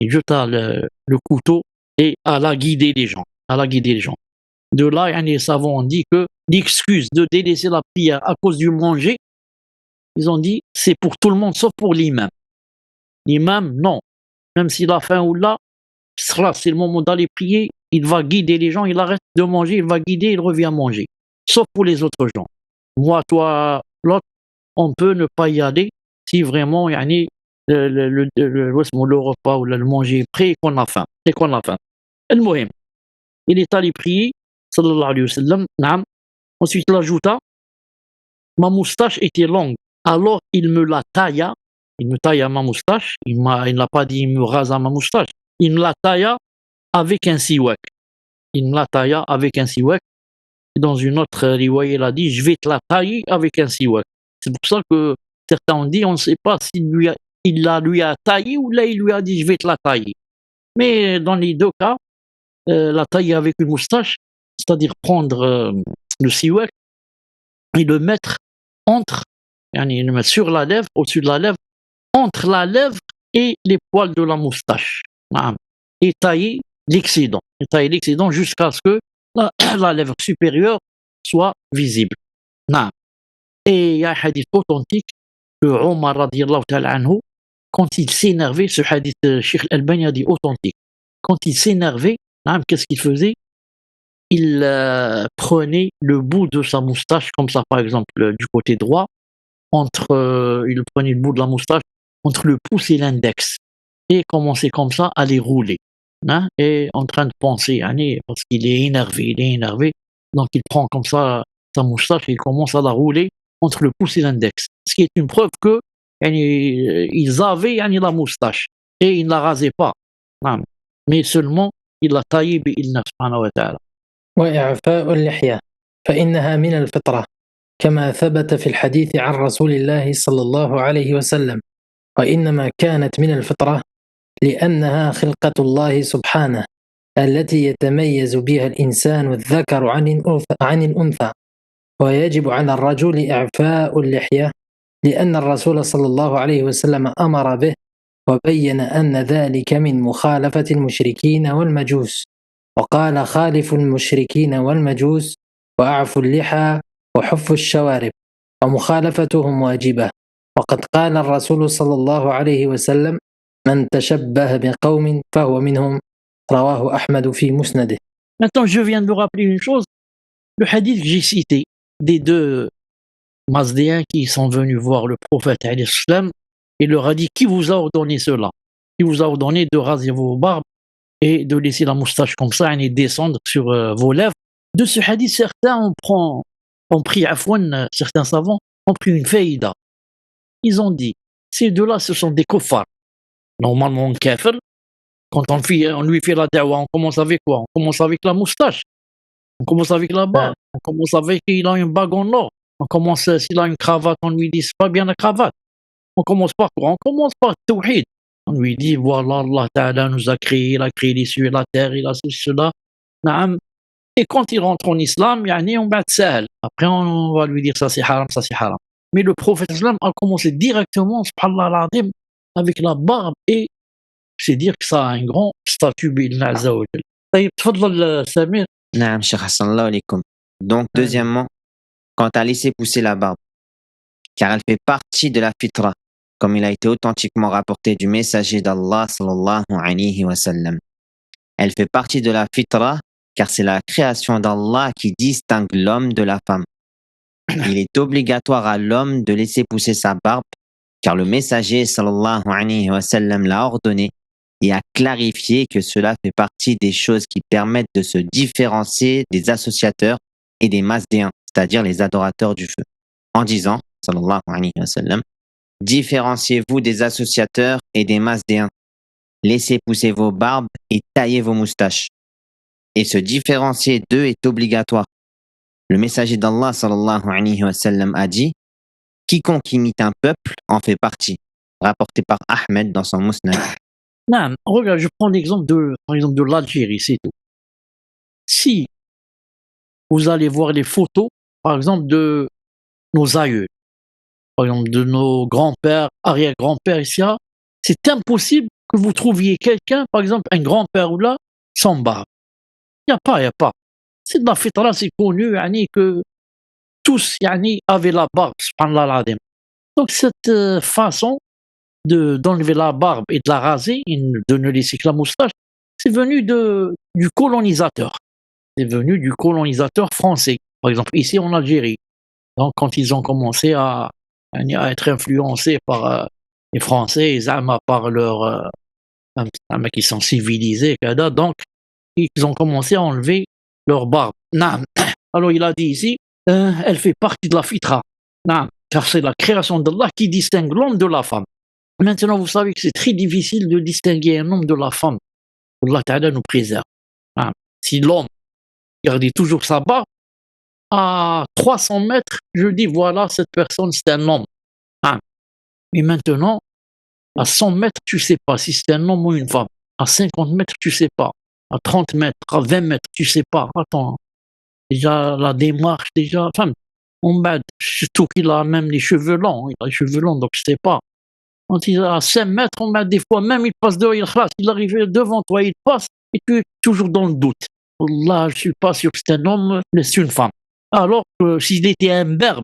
le couteau et alla guider les gens. De là, les savants ont dit que l'excuse de délaisser la prière à cause du manger, ils ont dit c'est pour tout le monde sauf pour l'imam. L'imam, non. Même s'il a faim ou là, c'est le moment d'aller prier, il va guider les gens, il arrête de manger, il va guider, il revient manger. Sauf pour les autres gens. Moi, toi, l'autre, on peut ne pas y aller si vraiment le repas ou le manger est prêt et qu'on a faim. Il est allé prier, sallallahu alayhi wa sallam, naam. Ensuite il ajouta, ma moustache était longue, alors il me tailla ma moustache, il n'a pas dit il me rasa ma moustache, il me la tailla avec un siwak. Et dans une autre riwaya, il a dit, je vais te la tailler avec un siwak. C'est pour ça que certains ont dit, on ne sait pas s'il lui a taillé ou là il lui a dit, je vais te la tailler. Mais dans les deux cas, la tailler avec une moustache, c'est-à-dire prendre le siwak et le mettre sur la lèvre, au-dessus de la lèvre, entre la lèvre et les poils de la moustache. Et tailler l'excédent jusqu'à ce que la lèvre supérieure soit visible. Et il y a un hadith authentique que Omar radiyallahu ta'ala anhu, quand il s'énervait, ce hadith Cheikh Al-Albani a dit authentique, quand il s'énervait, qu'est-ce qu'il faisait? Il prenait le bout de sa moustache, comme ça par exemple du côté droit, il prenait le bout de la moustache entre le pouce et l'index, et commençait comme ça à les rouler, et en train de penser, parce qu'il est énervé, donc il prend comme ça sa moustache et il commence à la rouler entre le pouce et l'index, ce qui est une preuve que ils avaient la moustache, et ils ne la rasaient pas, mais seulement il l'a taillé bi'illah subhanahu wa ta'ala. وإعفاء اللحية فإنها من الفطرة كما ثبت في الحديث عن رسول الله صلى الله عليه وسلم، وإنما كانت من الفطرة لأنها خلقة الله سبحانه التي يتميز بها الإنسان الذكر عن الأنثى، ويجب على الرجل إعفاء اللحية لأن الرسول صلى الله عليه وسلم أمر به، وبين أن ذلك من مخالفة المشركين والمجوس، وقال: خالفوا المشركين والمجوس وأعفوا اللحى وحفوا الشوارب، ومخالفتهم واجبة. وقد قال الرسول صلى الله عليه وسلم: من تشبه بقوم فهو منهم، رواه أحمد في مسنده. Maintenant, je viens de me rappeler une chose. Le hadith que j'ai cité des deux Mazdéens qui sont venus voir le prophète alayhi salam, et leur a dit: qui vous a ordonné cela? Qui vous a ordonné de raser vos barbes et de laisser la moustache comme ça et descendre sur vos lèvres? De ce hadith, certains ont pris afwan, certains savants ont pris une faïda. Ils ont dit: ces deux-là, ce sont des kuffars. Normalement, un kafir, quand on lui fait la da'wa, on commence avec quoi? On commence avec la moustache, on commence avec la barbe, on commence avec il a une bague en or, on commence s'il a une cravate, on lui dit c'est pas bien la cravate. On commence par quoi? On commence par tawhid. On lui dit voilà, Allah Ta'ala nous a créé, il a créé les cieux et la terre, il a ceci, cela. Naam. Et quand il rentre en islam, yani on bat sahel. Après on va lui dire ça c'est haram, ça c'est haram. Mais le prophète islam a commencé directement, subhanallah al-azim, avec la barbe, et c'est dire que ça a un grand statut billah azza wa jal. طيب تفضل سمير. Naam, Cheikh Hassan, Allah alaikum. Donc, deuxièmement, quand tu as laissé pousser la barbe, car elle fait partie de la fitra, comme il a été authentiquement rapporté du messager d'Allah sallallahu alayhi wa sallam. Elle fait partie de la fitra, car c'est la création d'Allah qui distingue l'homme de la femme. Il est obligatoire à l'homme de laisser pousser sa barbe, car le messager sallallahu alayhi wa sallam l'a ordonné et a clarifié que cela fait partie des choses qui permettent de se différencier des associateurs et des masdéens, c'est-à-dire les adorateurs du feu, en disant, sallallahu alayhi wa sallam, différenciez-vous des associateurs et des masdéens, laissez pousser vos barbes et taillez vos moustaches. Et se différencier d'eux est obligatoire. Le messager d'Allah sallallahu alayhi wa sallam a dit: quiconque imite un peuple en fait partie, rapporté par Ahmed dans son Musnad. Non, regarde, je prends l'exemple par exemple de l'Algérie, c'est tout. Si vous allez voir les photos, par exemple, de nos aïeux, par exemple de nos grands-pères, arrière-grands-pères ici, c'est impossible que vous trouviez quelqu'un, par exemple un grand-père ou là, sans barbe. Il n'y a pas. C'est de la fitra, c'est connu, yani, que tous avaient la barbe, subhanallah al-azim. Donc cette façon d'enlever la barbe et de la raser, et de ne laisser que la moustache, c'est venu du colonisateur. C'est venu du colonisateur français, par exemple ici en Algérie. Donc quand ils ont commencé à être influencés par les Français, par leur qui sont civilisés, donc ils ont commencé à enlever leur barbe. Alors il a dit ici, elle fait partie de la fitra, car c'est la création d'Allah qui distingue l'homme de la femme. Maintenant, vous savez que c'est très difficile de distinguer un homme de la femme. Allah Ta'ala nous préserve. Si l'homme gardait toujours sa barbe, à 300 mètres, je dis voilà, cette personne c'est un homme. Mais maintenant, à 100 mètres, tu sais pas si c'est un homme ou une femme. À 50 mètres, tu sais pas. À 30 mètres, à 20 mètres, tu sais pas. Attends, déjà la démarche, on bat, surtout qu'il a même les cheveux longs. Il a les cheveux longs, donc je sais pas. Quand il est à 5 mètres, on bat des fois, même il passe dehors, il arrive devant toi, il passe, et tu es toujours dans le doute. Allah, je suis pas sûr que c'est un homme, mais c'est une femme. Alors que s'il était un berbe,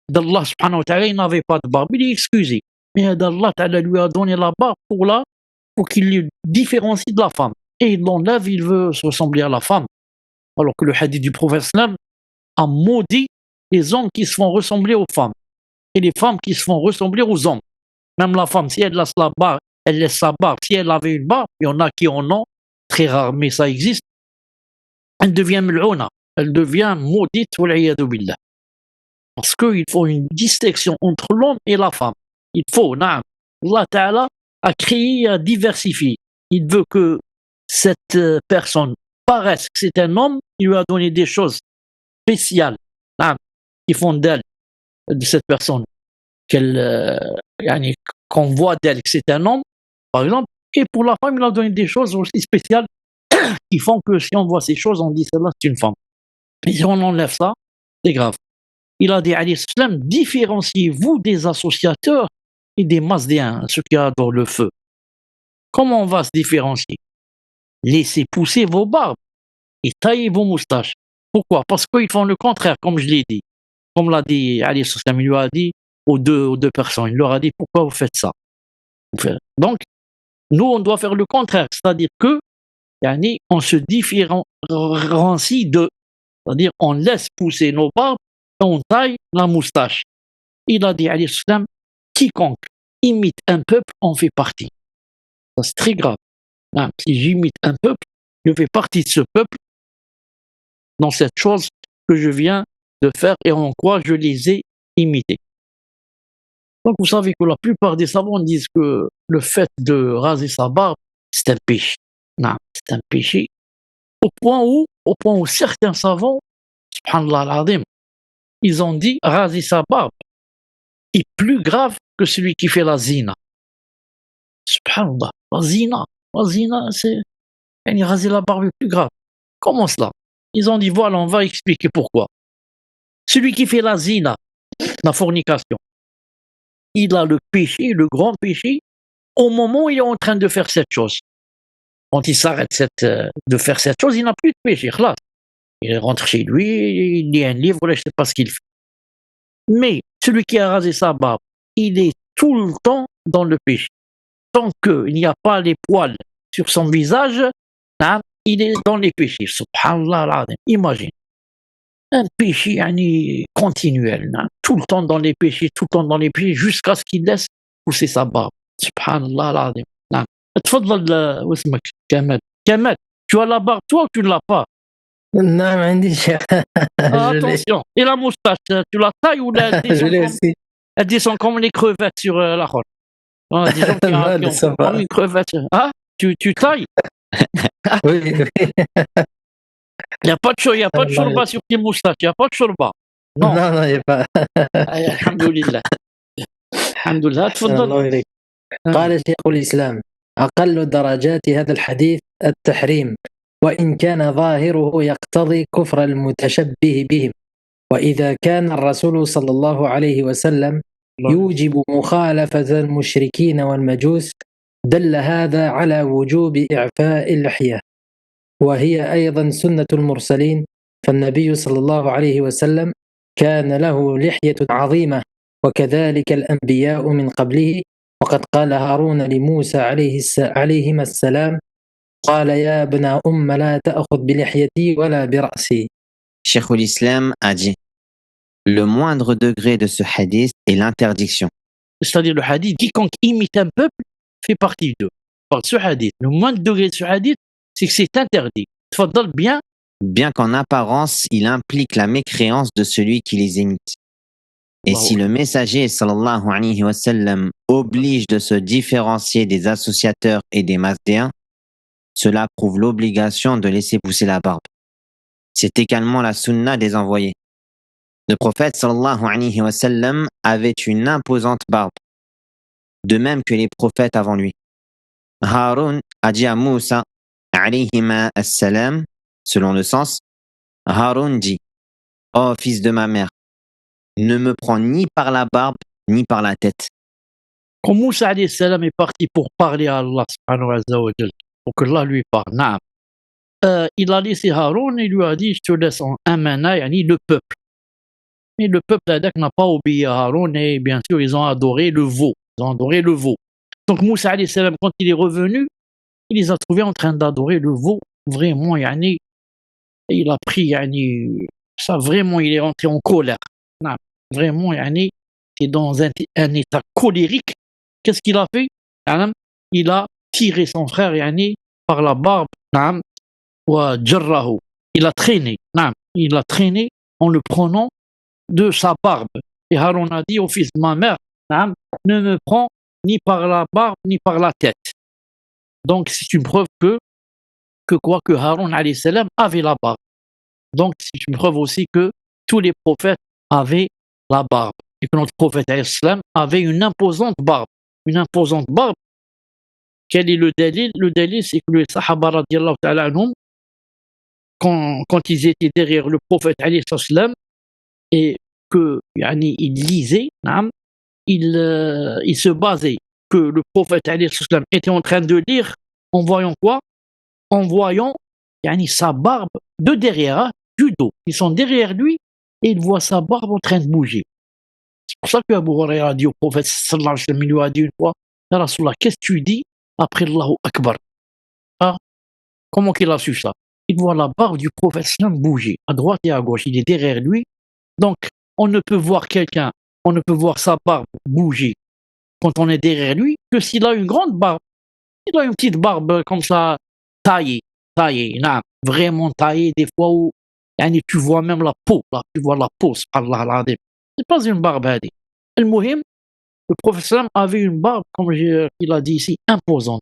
d'Allah subhanahu wa ta'ala, il n'avait pas de barbe, il est excusé. Mais Allah ta'ala lui a donné la barbe pour qu'il le différencie de la femme. Et il l'enlève, il veut se ressembler à la femme. Alors que le hadith du prophète sallam a maudit les hommes qui se font ressembler aux femmes et les femmes qui se font ressembler aux hommes. Même la femme, si elle laisse la barbe, elle laisse sa barbe. Si elle avait une barbe, il y en a qui en ont, très rare, mais ça existe, elle devient mal'ouna, elle devient maudite, wal'iyadu billah. Parce qu'il faut une distinction entre l'homme et la femme. Il faut, Allah Ta'ala a créé, a diversifié. Il veut que cette personne paraisse que c'est un homme, il lui a donné des choses spéciales qui font d'elle, de cette personne, qu'on voit d'elle que c'est un homme, par exemple. Et pour la femme, il a donné des choses aussi spéciales qui font que si on voit ces choses, on dit celle-là, c'est une femme. Et si on enlève ça, c'est grave. Il a dit, alayhi salam, différenciez-vous des associateurs et des masdéens, ceux qui adorent le feu. Comment on va se différencier? Laissez pousser vos barbes et taillez vos moustaches. Pourquoi? Parce qu'ils font le contraire, comme je l'ai dit. Comme l'a dit alayhi salam, il lui a dit aux deux personnes, il leur a dit, pourquoi vous faites ça? Donc, nous, on doit faire le contraire, c'est-à-dire que, on se différencie d'eux. C'est-à-dire, on laisse pousser nos barbes et on taille la moustache. Il a dit, alayhi salam, quiconque imite un peuple en fait partie. Ça, c'est très grave. Si j'imite un peuple, je fais partie de ce peuple dans cette chose que je viens de faire et en quoi je les ai imités. Donc, vous savez que la plupart des savants disent que le fait de raser sa barbe, c'est un péché. Non, c'est un péché. Au point où certains savants, subhanallah al-azim, ils ont dit raser sa barbe est plus grave que celui qui fait la zina. Subhanallah, la zina, c'est raser la barbe est plus grave. Comment cela? Ils ont dit voilà, on va expliquer pourquoi. Celui qui fait la zina, la fornication, il a le péché, le grand péché, au moment où il est en train de faire cette chose. Quand il s'arrête de faire cette chose, il n'a plus de péché. Khlas. Il rentre chez lui, il lit un livre, je ne sais pas ce qu'il fait. Mais celui qui a rasé sa barbe, il est tout le temps dans le péché. Tant qu'il n'y a pas les poils sur son visage, il est dans les péchés. Subhanallah, imagine. Un péché continuel, tout le temps dans les péchés, jusqu'à ce qu'il laisse pousser sa barbe. Subhanallah العظيم. نعم. تفضل واسمك كمال. Tu as la barbe toi ou tu ne l'as pas? نعم عندي شيء. Attention. Et la moustache, tu la tailles ou elles descendent comme les crevettes sur la roche? Des gens qui ont comme une crevette. Ah, tu tailles? Oui, oui. Il n'y a pas de shorba sur tes moustaches, il n'y a pas de shorba. Non, il n'y a pas. Alhamdulillah. Alhamdulillah. تفضل. الله إليك. قال شيخ الإسلام أقل درجات هذا الحديث التحريم وإن كان ظاهره يقتضي كفر المتشبه بهم وإذا كان الرسول صلى الله عليه وسلم يوجب مخالفة المشركين والمجوس دل هذا على وجوب إعفاء اللحية وهي أيضا سنة المرسلين فالنبي صلى الله عليه وسلم كان له لحية عظيمة وكذلك الأنبياء من قبله وقد قال هارون لموسى عليهما السلام قال يا ابن لا تأخذ بلحيتي ولا برأسي. Cheikh l'Islam a dit le moindre degré de ce hadith est l'interdiction. C'est-à-dire le hadith, quiconque imite un peuple fait partie d'eux. Par ce hadith, le moindre degré de ce hadith, c'est que c'est interdit. Tfaddal bien. Bien qu'en apparence, il implique la mécréance de celui qui les imite. Et si le messager sallallahu alayhi wa sallam oblige de se différencier des associateurs et des masdéens, cela prouve l'obligation de laisser pousser la barbe. C'est également la sunna des envoyés. Le prophète sallallahu alayhi wa sallam avait une imposante barbe, de même que les prophètes avant lui. Haroun a dit à Moussa alayhima as-salam, selon le sens, Haroun dit « Oh fils de ma mère, ne me prends ni par la barbe, ni par la tête. » Quand Moussa alayhi salam est parti pour parler à Allah subhanahu wa ta'ala, pour que Allah lui parle, il a laissé Haroun et lui a dit, je te laisse en amana, le peuple. Mais le peuple n'a pas obéi à Haroun et bien sûr, ils ont adoré le veau. Donc Moussa alayhi salam, quand il est revenu, il les a trouvés en train d'adorer le veau. Vraiment, il a pris, ça vraiment, il est rentré en colère. Vraiment, il est dans un état colérique. Qu'est-ce qu'il a fait? Il a tiré son frère par la barbe. Il a traîné en le prenant de sa barbe. Et Haroun a dit au fils de ma mère, ne me prends ni par la barbe ni par la tête. Donc c'est une preuve que Haroun alayhi salam avait la barbe. Donc c'est une preuve aussi que tous les prophètes avaient la barbe. Et que notre prophète alayhi salam avait une imposante barbe. Une imposante barbe quel est le dalil? Le dalil, c'est que les Sahaba radiallahu ta'ala anhum, quand ils étaient derrière le prophète alayhi salam et que yani, ils lisaient, naam, ils se basaient que le prophète alayhi salam était en train de lire en voyant quoi? En voyant yani, sa barbe de derrière, hein, du dos. Ils sont derrière lui et ils voient sa barbe en train de bouger. C'est pour ça que Abu Huraira a dit au prophète sallallahu alayhi wa sallam, il lui a dit une fois, Ya Rasulallah, qu'est-ce que tu dis après Allahu Akbar? Ah, comment qu'il a su ça? Il voit la barbe du prophète sallam bouger à droite et à gauche. Il est derrière lui. Donc, on ne peut voir quelqu'un, on ne peut voir sa barbe bouger quand on est derrière lui que s'il a une grande barbe. Il a une petite barbe comme ça, taillée, non, vraiment taillée, des fois où yani, tu vois même la peau, là, tu vois la peau, subhanallah al-azim. C'est pas une barbe, hadi. Al-Muhim, le prophète sallam avait une barbe, comme il a dit ici, imposante.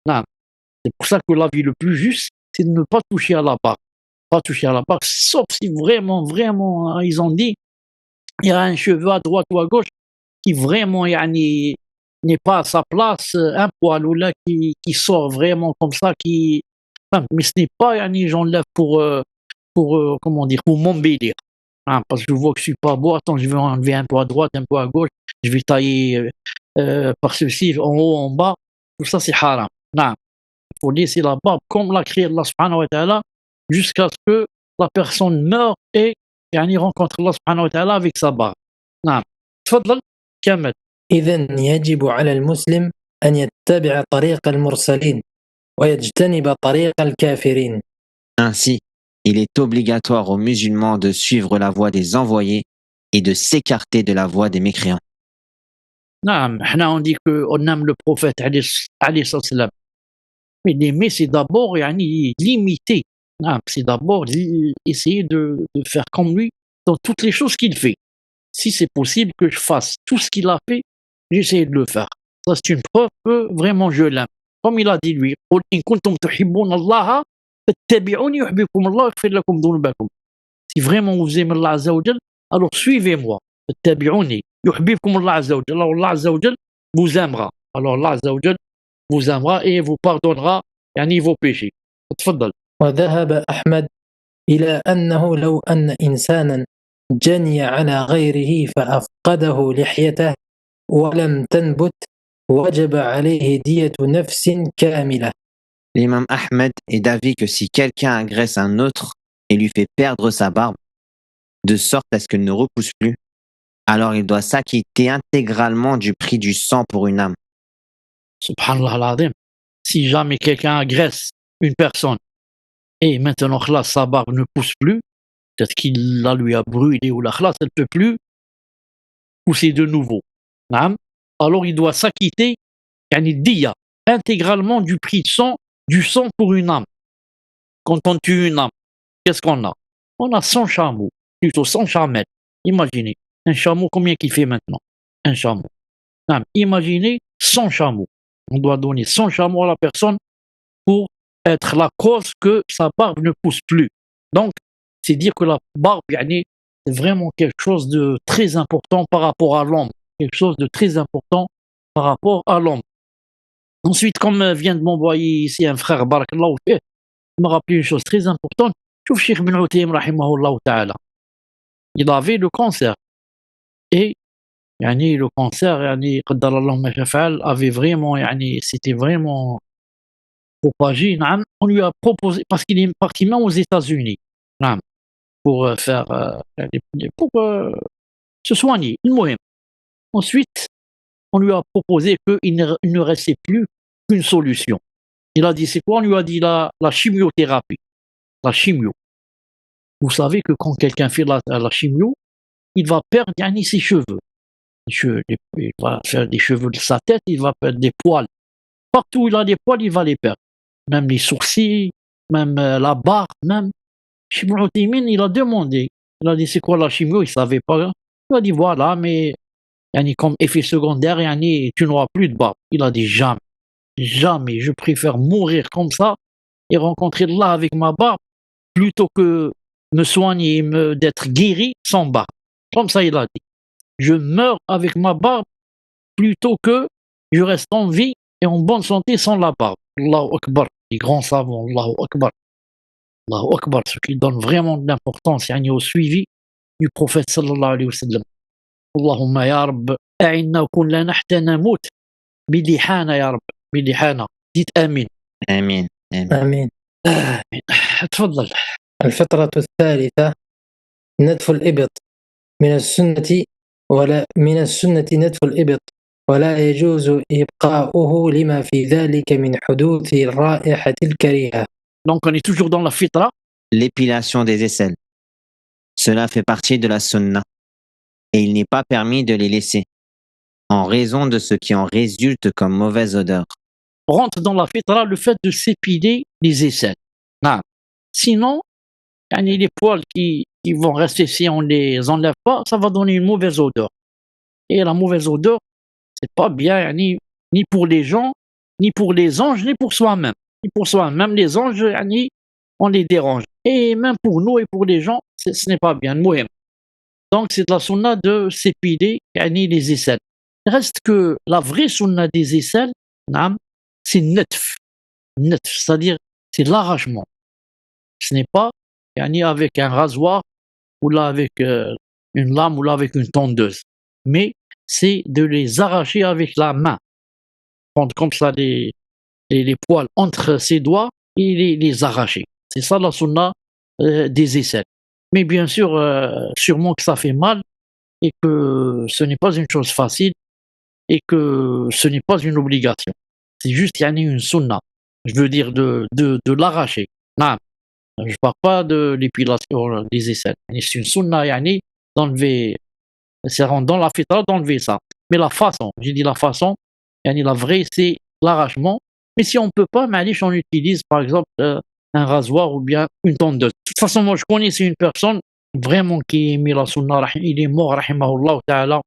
Non. C'est pour ça que l'avis le plus juste, c'est de ne pas toucher à la barbe. Pas toucher à la barbe, sauf si vraiment, vraiment, ils ont dit, il y a un cheveu à droite ou à gauche qui vraiment yani, n'est pas à sa place, un poil ou là qui sort vraiment comme ça, enfin, mais ce n'est pas yani, j'enlève pour comment dire, pour m'embellir. Hein, parce que je vois que je suis pas beau, attends, je vais enlever un peu à droite, un peu à gauche, je vais tailler par ceci, en haut, en bas, tout ça c'est haram. Non, il faut laisser la barbe comme l'a créé Allah subhanahu wa ta'ala jusqu'à ce que la personne meure et yani, rencontre Allah subhanahu wa ta'ala avec sa barbe. Non. تفضل كمل. إذن يجب على المسلم أن يتبع طريق المرسلين ويجتنب طريق الكافرين. Ainsi, il est obligatoire aux musulmans de suivre la voie des envoyés et de s'écarter de la voie des mécréants. نعم احنا on dit qu'on aime le prophète عليه الصلاة والسلام. Mais l'aimer c'est d'abord يعني l'imiter. نعم c'est d'abord essayer de faire comme lui dans toutes les choses qu'il fait. Si c'est possible que je fasse tout ce qu'il a fait, j'essaie de le faire. Ça c'est une preuve que vraiment je l'aime. Comme il a dit lui, قل إن كنتم تحبون الله فاتبعوني يحببكم الله ويغفر لكم ذنوبكم. Si vraiment vous aimez Allah Azza wa Jal, alors suivez-moi. فاتبعوني يحببكم الله عز وجل. Alors Allah Azza wa Jal vous aimera. Alors Allah Azza wa Jal vous aimera et vous pardonnera يعني vos péchés. تفضل. وذهب أحمد إلى أنه لو أن إنسانا جني على غيره فأفقده لحيته ولم تنبت وجب عليه دية نفس كاملة. L'imam Ahmed est d'avis que si quelqu'un agresse un autre et lui fait perdre sa barbe, de sorte à ce qu'elle ne repousse plus, alors il doit s'acquitter intégralement du prix du sang pour une âme. Subhanallah al-Azim. Si jamais quelqu'un agresse une personne et maintenant khlas, sa barbe ne pousse plus, peut-être qu'il la lui a brûlé ou la khlas, elle ne peut plus pousser de nouveau. Naam. Alors il doit s'acquitter yani diya, intégralement du prix du sang pour une âme. Quand on tue une âme, qu'est-ce qu'on a? On a 100 chameaux, plutôt 100 chamelles. Imaginez, un chameau, combien qu'il fait maintenant? Un chameau. Naam. Imaginez 100 chameaux. On doit donner 100 chameaux à la personne pour être la cause que sa barbe ne pousse plus. Donc, c'est dire que la barbe, yani, c'est vraiment quelque chose de très important par rapport à l'homme. Quelque chose de très important par rapport à l'homme. Ensuite, comme vient de m'envoyer ici un frère, barakallahu fih, il m'a rappelé une chose très importante. Chouf Cheikh Ibn Uthaymin rahimahullah ta'ala. Il avait le cancer. Et yani, le cancer, yani, qaddar Allah ma shafa'al, avait vraiment, yani, c'était vraiment propagé. Naam. On lui a proposé, parce qu'il est parti même aux États-Unis, naam, pour faire, pour se soigner. المهم. Ensuite, on lui a proposé qu'il ne restait plus qu'une solution. Il a dit, c'est quoi? On lui a dit la chimiothérapie. La chimio. Vous savez que quand quelqu'un fait la chimio, il va perdre yani, ses cheveux. Il va faire des cheveux de sa tête, il va perdre des poils. Partout où il a des poils, il va les perdre. Même les sourcils, même la barbe, même. Cheikh Ibn Uthaymin, il a demandé. Il a dit, c'est quoi la chimio? Il ne savait pas. Il a dit, voilà, mais yani, comme effet secondaire, yani, tu n'auras plus de barbe. Il a dit, jamais. Jamais. Je préfère mourir comme ça et rencontrer Allah avec ma barbe plutôt que me soigner et d'être guéri sans barbe. Comme ça, il a dit. Je meurs avec ma barbe plutôt que je reste en vie et en bonne santé sans la barbe. Allahu Akbar, les grands savants, Allahu Akbar. Allahu Akbar, ce qui donne vraiment de l'importance يعني au suivi du prophète sallallahu alayhi wa sallam. اللهم يا رب أعنا وكن لنا حتى نموت بلحانا يا رب، بلحانا. dites آمين. آمين آمين. آمين. تفضل. الفطرة الثالثة نتف الإبط من السنة، ولا من السنة نتف الإبط، ولا يجوز إبقاؤه لما في ذلك من حدوث الرائحة الكريهة. Donc on est toujours dans la fitra. L'épilation des aisselles. Cela fait partie de la sunna et il n'est pas permis de les laisser en raison de ce qui en résulte comme mauvaise odeur. Rentre dans la fitra le fait de s'épiler les aisselles. Ah. Sinon, les poils qui vont rester si on les enlève pas, ça va donner une mauvaise odeur. Et la mauvaise odeur, c'est pas bien ni pour les gens, ni pour les anges, ni pour soi-même. Ni pour soi-même, les anges, on les dérange. Et même pour nous et pour les gens, ce n'est pas bien. Donc c'est la sunna de s'épiler les aisselles. Il reste que la vraie sunna des aisselles, c'est netf. Netf, c'est-à-dire c'est l'arrachement. Ce n'est pas avec un rasoir ou là avec une lame ou là avec une tondeuse. Mais c'est de les arracher avec la main. Prendre comme ça les poils entre ses doigts et les arracher. C'est ça la sunna des aisselles. Mais bien sûr, sûrement que ça fait mal et que ce n'est pas une chose facile et que ce n'est pas une obligation. C'est juste une sunna. Je veux dire de l'arracher. Non, je ne parle pas de l'épilation des aisselles. C'est une sunna d'enlever, c'est dans la fitra d'enlever ça. Mais la façon, j'ai dit la façon, la vraie, c'est l'arrachement. Mais si on ne peut pas, on utilise par exemple un rasoir ou bien une tondeuse. De toute façon, moi je connaissais une personne vraiment qui aimait la sunna, il est mort, rahimahullah ta'ala.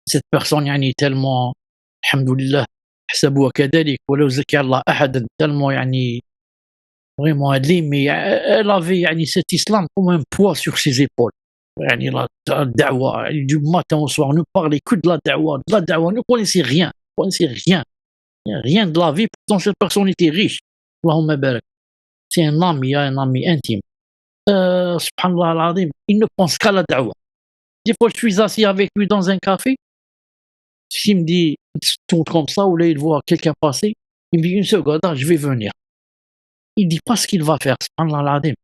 Cette personne tellement, alhamdoulilah, حسبوها كذلك ولو زكى الله أحدا, tellement vraiment elle aimait, elle avait cet islam comme un poids sur ses épaules. La da'wa, du matin au soir, on ne parlait que de la da'wa, on ne connaissait rien, rien de la vie. Pourtant cette personne était riche, Allahumma barak. C'est un ami intime. Subhanallah al-azim, il ne pense qu'à la da'wa. Des fois je suis assis avec lui dans un café, s'il me dit, il se tourne comme ça, ou là il voit quelqu'un passer, il me dit une seconde, je vais venir. Il dit pas ce qu'il va faire, subhanallah al-azim.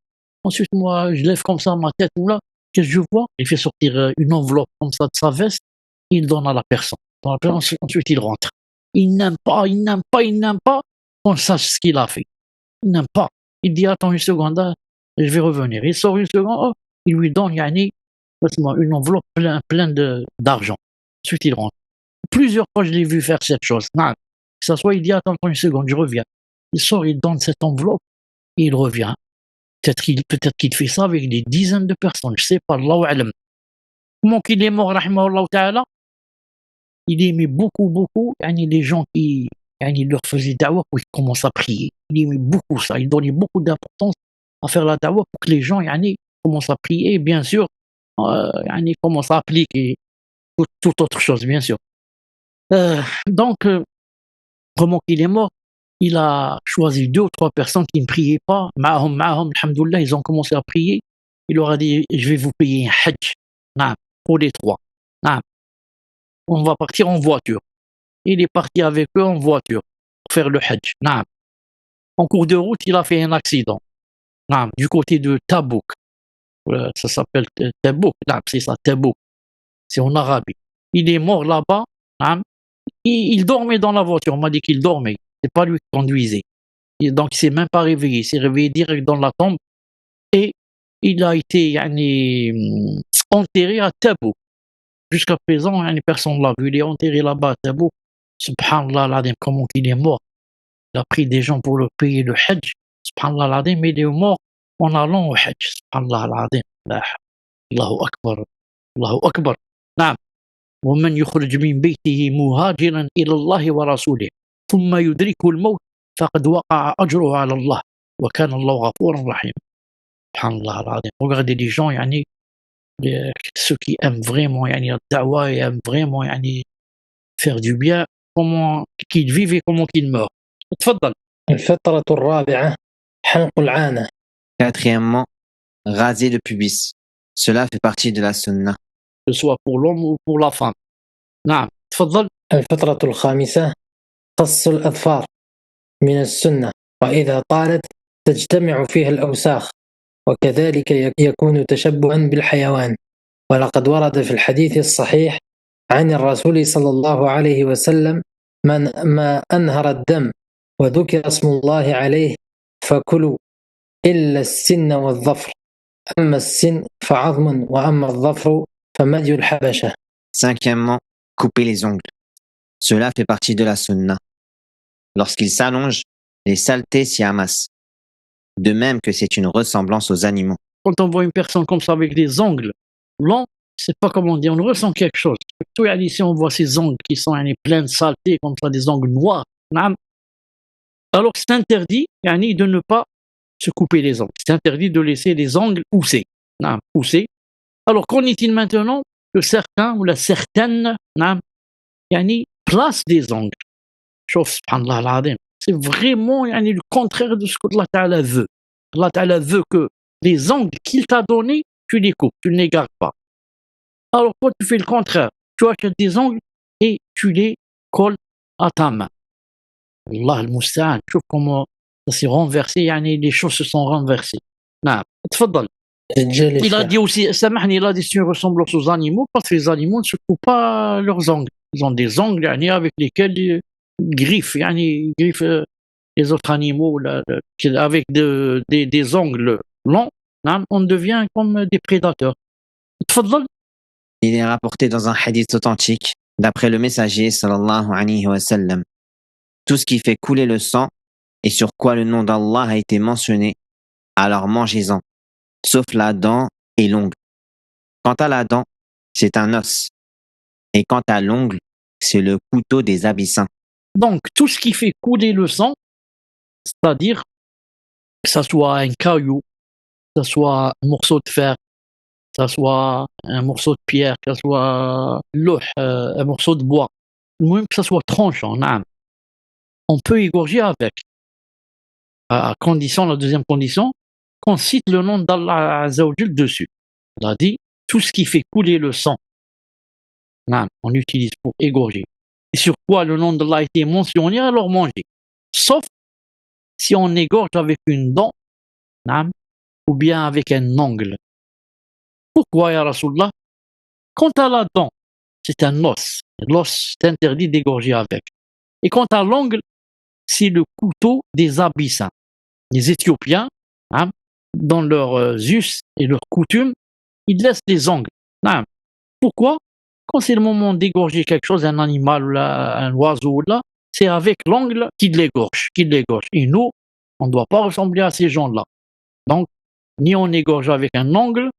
Ensuite moi je lève comme ça ma tête, ou là, qu'est-ce que je vois? Il fait sortir une enveloppe comme ça de sa veste, il donne à la personne. Ensuite il rentre. Il n'aime pas qu'on sache ce qu'il a fait. Il n'aime pas. Il dit attends une seconde, je vais revenir. Il sort une seconde, il lui donne une enveloppe pleine d'argent. Ensuite il rentre. Plusieurs fois je l'ai vu faire cette chose. Que ça soit, il dit attends une seconde, je reviens. Il sort, il donne cette enveloppe et il revient. Peut-être qu'il fait ça avec des dizaines de personnes, je sais pas, Allahu a'lam. Comment qu'il est mort, rahimahullah ta'ala, il aimait beaucoup les gens qui leur faisaient da'wah pour qu'ils commencent à prier. Il aimait beaucoup ça, il donnait beaucoup d'importance à faire la da'wah pour que les gens commencent à prier, et bien sûr, commencent à appliquer toute autre chose, bien sûr. Donc, comment qu'il est mort, il a choisi 2 ou 3 personnes qui ne priaient pas. Ma'ahum, alhamdoulilah, ils ont commencé à prier. Il leur a dit, je vais vous payer un hajj. Pour les 3. On va partir en voiture. Il est parti avec eux en voiture pour faire le hajj. En cours de route, il a fait un accident. Du côté de Tabouk. Ça s'appelle Tabouk. C'est ça, Tabouk. C'est en Arabie. Il est mort là-bas. Il dormait dans la voiture. On m'a dit qu'il dormait. C'est pas lui qui conduisait. Et donc il s'est même pas réveillé. Il s'est réveillé direct dans la tombe et il a été enterré à Tabouk. Jusqu'à présent, personne ne l'a vu. Il est enterré là-bas à Tabouk. Subhanallah l'azim, comment il est mort. Il a pris des gens pour leur payer le hajj. Subhanallah l'azim, mais il est mort en allant au hajj. Subhanallah l'azim. Allahu akbar. Allahu akbar. Naam. ومن يخرج من بيته مهاجرا إلى الله ورسوله ثم يدركه الموت فقد وقع أجره على الله وكان الله غفورا رحيما. Subhanallah al-azim. Regardez les gens, ceux qui aiment vraiment la da'wa et aiment vraiment faire du bien, qu'ils vivent et comment qu'ils meurent. تفضل. الفطرة الرابعة حلق العانة. Quatrièmement, raser le pubis. Cela fait partie de la sunna. Que ce soit pour l'homme ou pour la femme. نعم تفضل. الفطرة الخامسة قص الأظفار من السنة، وإذا طالت تجتمع فيها الأوساخ، وكذلك يكون تشبها بالحيوان. ولقد ورد في الحديث الصحيح عن الرسول صلى الله عليه وسلم: من ما أنهر الدم وذكر اسم الله عليه فكلوا إلا السن والظفر، أما السن فعظم وأما الظفر فمدي الحبشة. Cinquièmement, couper les ongles. Cela fait partie de la sunna. Lorsqu'ils s'allongent, les saletés s'y amassent. De même que c'est une ressemblance aux animaux. Quand on voit une personne comme ça avec des ongles longs, c'est pas comme on dit, on ressent quelque chose. Surtout ici, on voit ces ongles qui sont pleins de saleté, comme ça, des ongles noirs. نعم. Alors c'est interdit de ne pas se couper les ongles. C'est interdit de laisser les ongles pousser. نعم, pousser. Alors qu'en est-il maintenant que certains ou certaines نعم, placent des ongles. شوف سبحان الله العظيم. C'est vraiment le contraire de ce que Allah Ta'ala veut. Allah Ta'ala veut que les ongles qu'il t'a donnés, tu les coupes, tu ne les gardes pas. Alors toi, tu fais le contraire. Tu achètes des ongles et tu les colles à ta main. Allah al-Musta'an. Tu vois comment ça s'est renversé, les choses se sont renversées. نعم. تفضل. Il a dit aussi, سامحني, il a dit c'est une ressemblance aux animaux parce que les animaux ne se coupent pas leurs ongles. Ils ont des ongles avec lesquels ils griffent, ils griffent les autres animaux avec des ongles longs. On devient comme des prédateurs. تفضل. Il est rapporté dans un hadith authentique, d'après le messager sallallahu alayhi wa sallam, tout ce qui fait couler le sang et sur quoi le nom d'Allah a été mentionné, alors mangez-en, sauf la dent et l'ongle. Quant à la dent, c'est un os, et quant à l'ongle, c'est le couteau des abyssins. Donc, tout ce qui fait couler le sang, c'est-à-dire que ça soit un caillou, que ça soit un morceau de fer, que ça soit un morceau de pierre, que ça soit un morceau de bois, même que ça soit tranchant, on peut égorger avec. À condition, la deuxième condition, qu'on cite le nom d'Allah Azza wa Jal dessus. Il a dit, tout ce qui fait couler le sang, on utilise pour égorger. Et sur quoi le nom d'Allah a été mentionné, alors manger. Sauf si on égorge avec une dent, ou bien avec un ongle. Pourquoi, ya Rasulullah? Quant à la dent, c'est un os. L'os, c'est interdit d'égorger avec. Et quant à l'ongle, c'est le couteau des abyssins. Les Éthiopiens, dans leurs us et leurs coutumes, ils laissent des ongles. Pourquoi? Quand c'est le moment d'égorger quelque chose, un animal ou un oiseau, c'est avec l'ongle qu'ils l'égorgent. Et nous, on ne doit pas ressembler à ces gens-là. Donc, ni on égorge avec un ongle,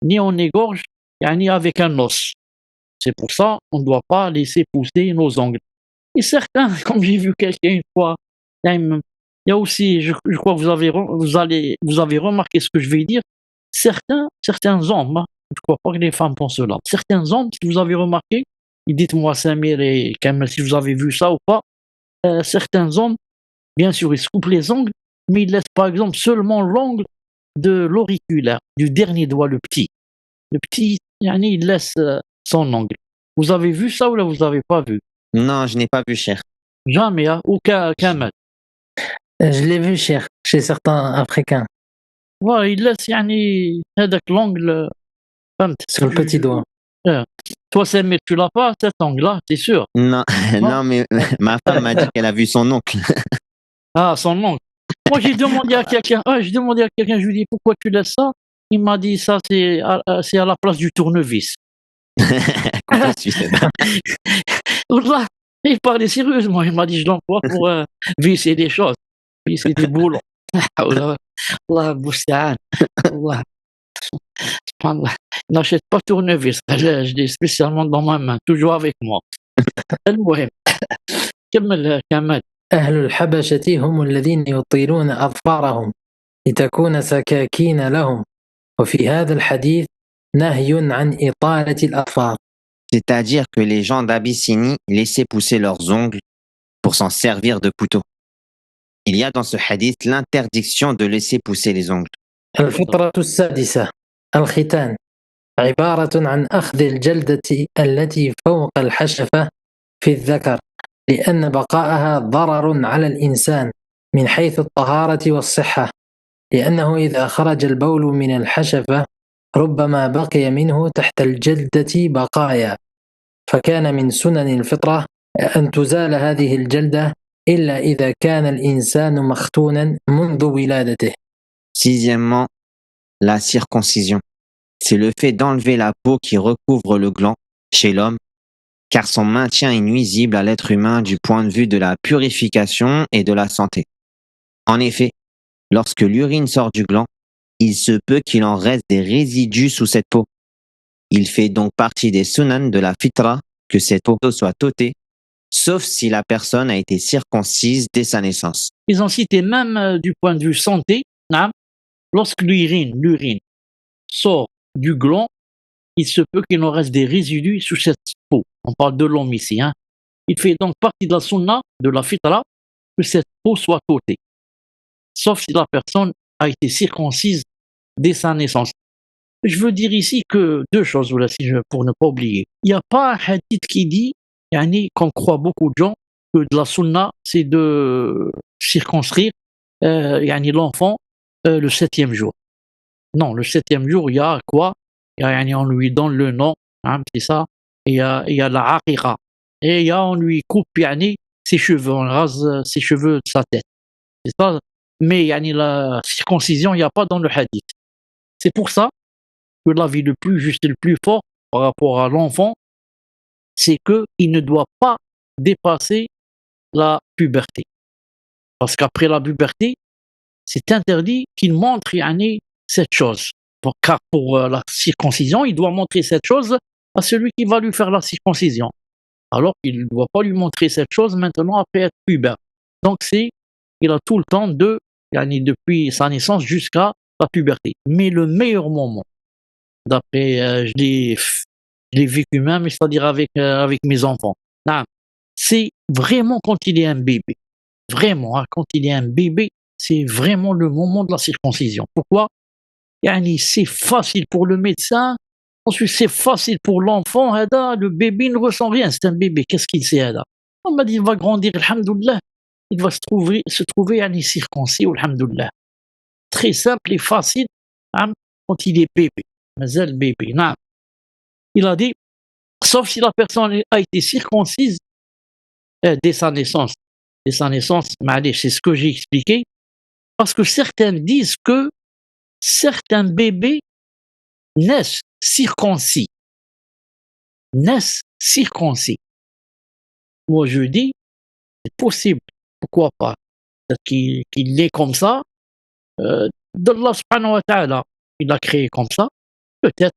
ni on égorge avec un os. C'est pour ça qu'on ne doit pas laisser pousser nos ongles. Et certains, comme j'ai vu quelqu'un une fois, il y a aussi, je crois que vous avez remarqué ce que je vais dire, certains hommes, je ne crois pas que les femmes pensent cela, certains hommes, si vous avez remarqué, et dites-moi Samir et Kamel si vous avez vu ça ou pas, certains hommes, bien sûr, ils se coupent les ongles, mais ils laissent par exemple seulement l'ongle de l'auriculaire, du dernier doigt, le petit. Le petit, il laisse son ongle. Vous avez vu ça ou là vous n'avez pas vu? Non, je n'ai pas vu, cher. Jamais, aucun mal. Je l'ai vu, cher, chez certains Africains. Voilà, il laisse هذاك l'ongle, sur le petit doigt. Toi, Samir, tu l'as pas, cet ongle-là, c'est sûr? Non, non, mais ma femme m'a dit qu'elle a vu son oncle. Ah, son ongle. Moi, j'ai demandé à quelqu'un, je lui ai dit, pourquoi tu laisses ça? Il m'a dit, ça, c'est à la place du tournevis. Wallah, il parlait sérieusement, il m'a dit, je l'emploie pour visser des choses, visser des boulons. Allah Bousta'an. Allah. N'achète pas tournevis, je l'ai spécialement dans ma main, toujours avec moi. المهم كمل كمال. أهل الحبشة هم الذين يطيلون أظفارهم لتكون سكاكين لهم، وفي هذا الحديث نهي عن إطالة الأظفار. C'est-à-dire que les gens d'Abyssinie laissaient pousser leurs ongles pour s'en servir de couteau. Il y a dans ce hadith l'interdiction de laisser pousser les ongles. الفطرة السادسة الختان عبارة عن أخذ الجلدة التي فوق الحشفة في الذكر لأن بقاءها ضرر على الإنسان من حيث الطهارة والصحة لأنه إذا خرج البول من الحشفة ربما بقي منه تحت الجلدة بقايا فكان من سنن الفطرة أن تزال هذه الجلدة إلا إذا كان الإنسان مختونا منذ ولادته. Sixièmement, la circoncision. C'est le fait d'enlever la peau qui recouvre le gland chez l'homme, car son maintien est nuisible à l'être humain du point de vue de la purification et de la santé. En effet, lorsque l'urine sort du gland, il se peut qu'il en reste des résidus sous cette peau. Il fait donc partie des sunan de la fitra que cette peau soit ôtée, sauf si la personne a été circoncise dès sa naissance. Ils ont cité même du point de vue santé, hein, lorsque l'urine sort du gland, il se peut qu'il en reste des résidus sous cette peau. On parle de l'homme ici. Hein. Il fait donc partie de la sunna, de la fitra, que cette peau soit ôtée. Sauf si la personne a été circoncise dès sa naissance. Je veux dire ici que deux choses, voilà, pour ne pas oublier. Il n'y a pas un hadith qui dit, comme croient beaucoup de gens, que de la sunna, c'est de circoncire l'enfant le 7e jour. Non, le 7e jour, il y a quoi? On lui donne le nom, hein, c'est ça. Et il y a la aqiqa. Et on lui coupe ses cheveux, on rase ses cheveux de sa tête. C'est ça. Mais la circoncision, il n'y a pas dans le hadith. C'est pour ça que l'avis le plus juste et le plus fort par rapport à l'enfant, c'est qu'il ne doit pas dépasser la puberté. Parce qu'après la puberté, c'est interdit qu'il montre cette chose. Car pour la circoncision, il doit montrer cette chose à celui qui va lui faire la circoncision. Alors qu'il ne doit pas lui montrer cette chose maintenant après être pubère. Donc il a tout le temps depuis sa naissance jusqu'à la puberté. Mais le meilleur moment, d'après je l'ai vécu même, c'est-à-dire avec mes enfants, c'est vraiment quand il est un bébé. Vraiment, hein, quand il est un bébé, c'est vraiment le moment de la circoncision. Pourquoi? C'est facile pour le médecin, ensuite c'est facile pour l'enfant. Le bébé ne ressent rien, c'est un bébé, qu'est-ce qu'il sait? On m'a dit il va grandir, alhamdoulilah, il va se trouver circoncis, alhamdoulilah. Très simple et facile quand il est bébé. Mazal bébé. Il a dit, sauf si la personne a été circoncise dès sa naissance. Dès sa naissance, c'est ce que j'ai expliqué, parce que certains disent que certains bébés naissent circoncis. Moi, je dis, c'est possible. Pourquoi pas? Peut-être qu'il est comme ça. d'Allah subhanahu wa ta'ala, il l'a créé comme ça. Peut-être.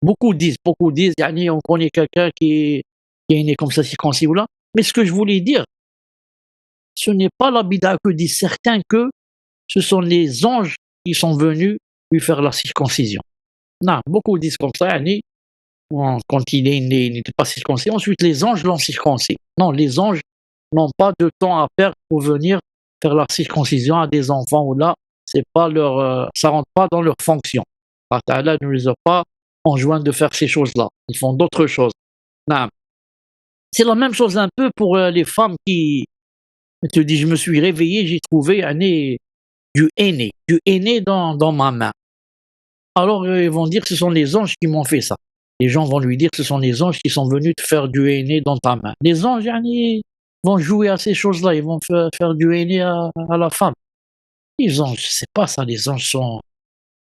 Beaucoup disent, on connaît quelqu'un qui est né comme ça, circoncis ou là. Mais ce que je voulais dire, ce n'est pas la bid'a que disent certains que ce sont les anges qui sont venus lui faire la circoncision. Non, beaucoup disent comme ça, quand il est né, il n'était pas circoncis. Ensuite, les anges l'ont circoncis. Non, les anges n'ont pas de temps à perdre pour venir faire la circoncision à des enfants ou là, c'est pas ça rentre pas dans leur fonction. Allah Ta'ala ne les a pas enjoints de faire ces choses-là. Ils font d'autres choses. Non. C'est la même chose un peu pour les femmes qui te disent, je me suis réveillé, j'ai trouvé du henné dans ma main. Alors ils vont dire que ce sont les anges qui m'ont fait ça. Les gens vont lui dire que ce sont les anges qui sont venus te faire du henné dans ta main. Les anges vont jouer à ces choses-là, ils vont faire du henné à la femme. Les anges, c'est pas ça, les anges sont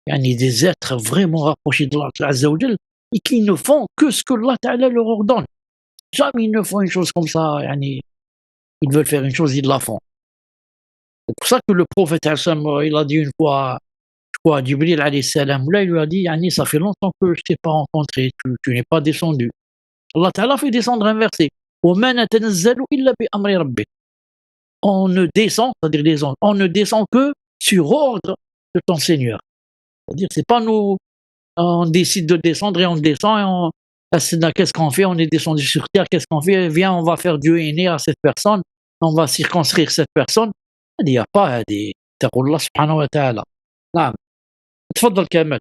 des êtres vraiment rapprochés de Allah Azza wa Jal et qui ne font que ce que Allah Ta'ala leur ordonne. Jamais ils ne font une chose comme ça, ils veulent faire une chose, ils la font. C'est pour ça que le prophète il a dit une fois, je crois, à Jibril alayhi salam, là il lui a dit, ça fait longtemps que je t'ai pas rencontré, tu n'es pas descendu. Allah Ta'ala fait descendre un verset. وَمَا نَتَنَزَّلُ إِلَّا بِأَمْرِ رَبِّكَ. On ne descend, c'est-à-dire les anges, on ne descend que sur ordre de ton Seigneur. C'est-à-dire, c'est pas nous, on décide de descendre et on descend et qu'est-ce qu'on fait? On est descendu sur terre, qu'est-ce qu'on fait? Viens, on va faire du henné à cette personne. on va circonscrire cette personne. هذه يا با هذه تقول الله سبحانه وتعالى. نعم تفضل كمال.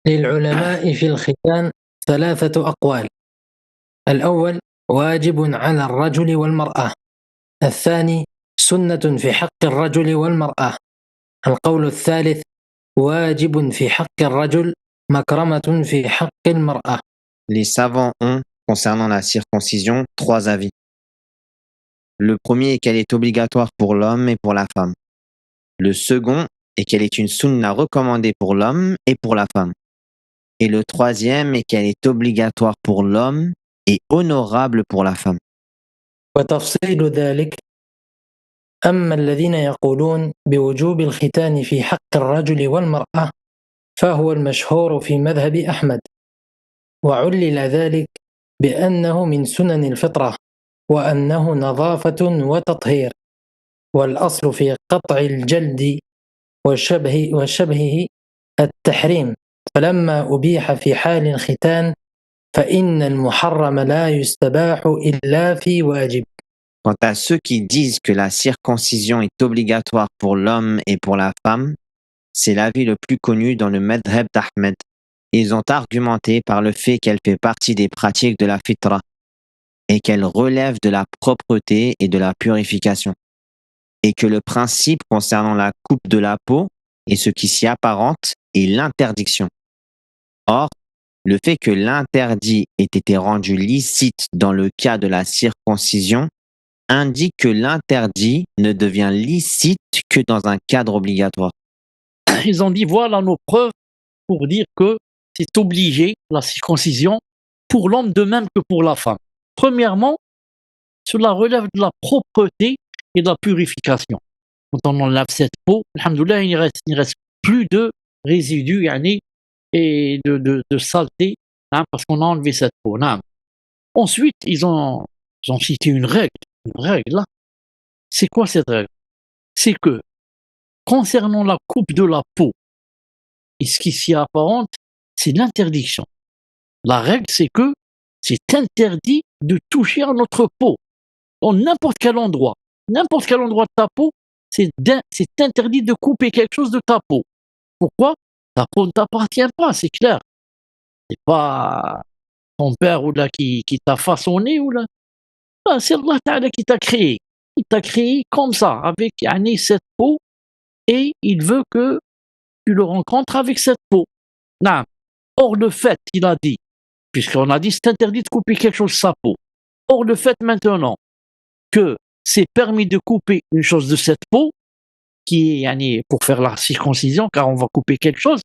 للعلماء في الختان 3 أقوال. الأول واجب على الرجل والمرأة. الثاني سنة في حق الرجل والمرأة. القول الثالث واجب في حق الرجل مكرمة في حق المرأة. Les savants ont, concernant la circoncision, 3 avis. Le premier est qu'elle est obligatoire pour l'homme et pour la femme. Le second est qu'elle est une sunna recommandée pour l'homme et pour la femme. Et le troisième est qu'elle est obligatoire pour l'homme et honorable pour la femme. وتفصيل ذلك: أما الذين يقولون بوجوب الختان في حق الرجل والمرأة فهو المشهور في مذهب أحمد، وعلل ذلك بأنه من سنن الفطرة وأنه نظافة وتطهير، والأصل في قطع الجلد وشبهه التحريم، فلما أبيح في حال الختان فإن المحرم لا يستباح إلا في واجب. Quant à ceux qui disent que la circoncision est obligatoire pour l'homme et pour la femme, c'est l'avis le plus connu dans le madhab d'Ahmed. Ils ont argumenté par le fait qu'elle fait partie des pratiques de la fitra et qu'elle relève de la propreté et de la purification. Et que le principe concernant la coupe de la peau et ce qui s'y apparente est l'interdiction. Or, le fait que l'interdit ait été rendu licite dans le cas de la circoncision indique que l'interdit ne devient licite que dans un cadre obligatoire. Ils ont dit voilà nos preuves pour dire que c'est obligé la circoncision pour l'homme de même que pour la femme. Premièrement, cela relève de la propreté et de la purification. Quand on enlève cette peau, alhamdoulilah, il ne reste plus de résidus et de saleté, hein, parce qu'on a enlevé cette peau. Hein. Ensuite, ils ont cité une règle. Une règle, là. C'est quoi cette règle? C'est que, concernant la coupe de la peau et ce qui s'y apparente, c'est l'interdiction. La règle, c'est que c'est interdit de toucher à notre peau, dans n'importe quel endroit. N'importe quel endroit de ta peau, c'est interdit de couper quelque chose de ta peau. Pourquoi? Ta peau ne t'appartient pas, c'est clair. C'est pas ton père ou là qui t'a façonné ou là. Ah, c'est Allah Ta'ala qui t'a créé. Il t'a créé comme ça, avec cette peau, et il veut que tu le rencontres avec cette peau. Non. Or, le fait, il a dit, puisqu'on a dit c'est interdit de couper quelque chose de sa peau. Or, le fait maintenant que c'est permis de couper une chose de cette peau, qui est pour faire la circoncision, car on va couper quelque chose.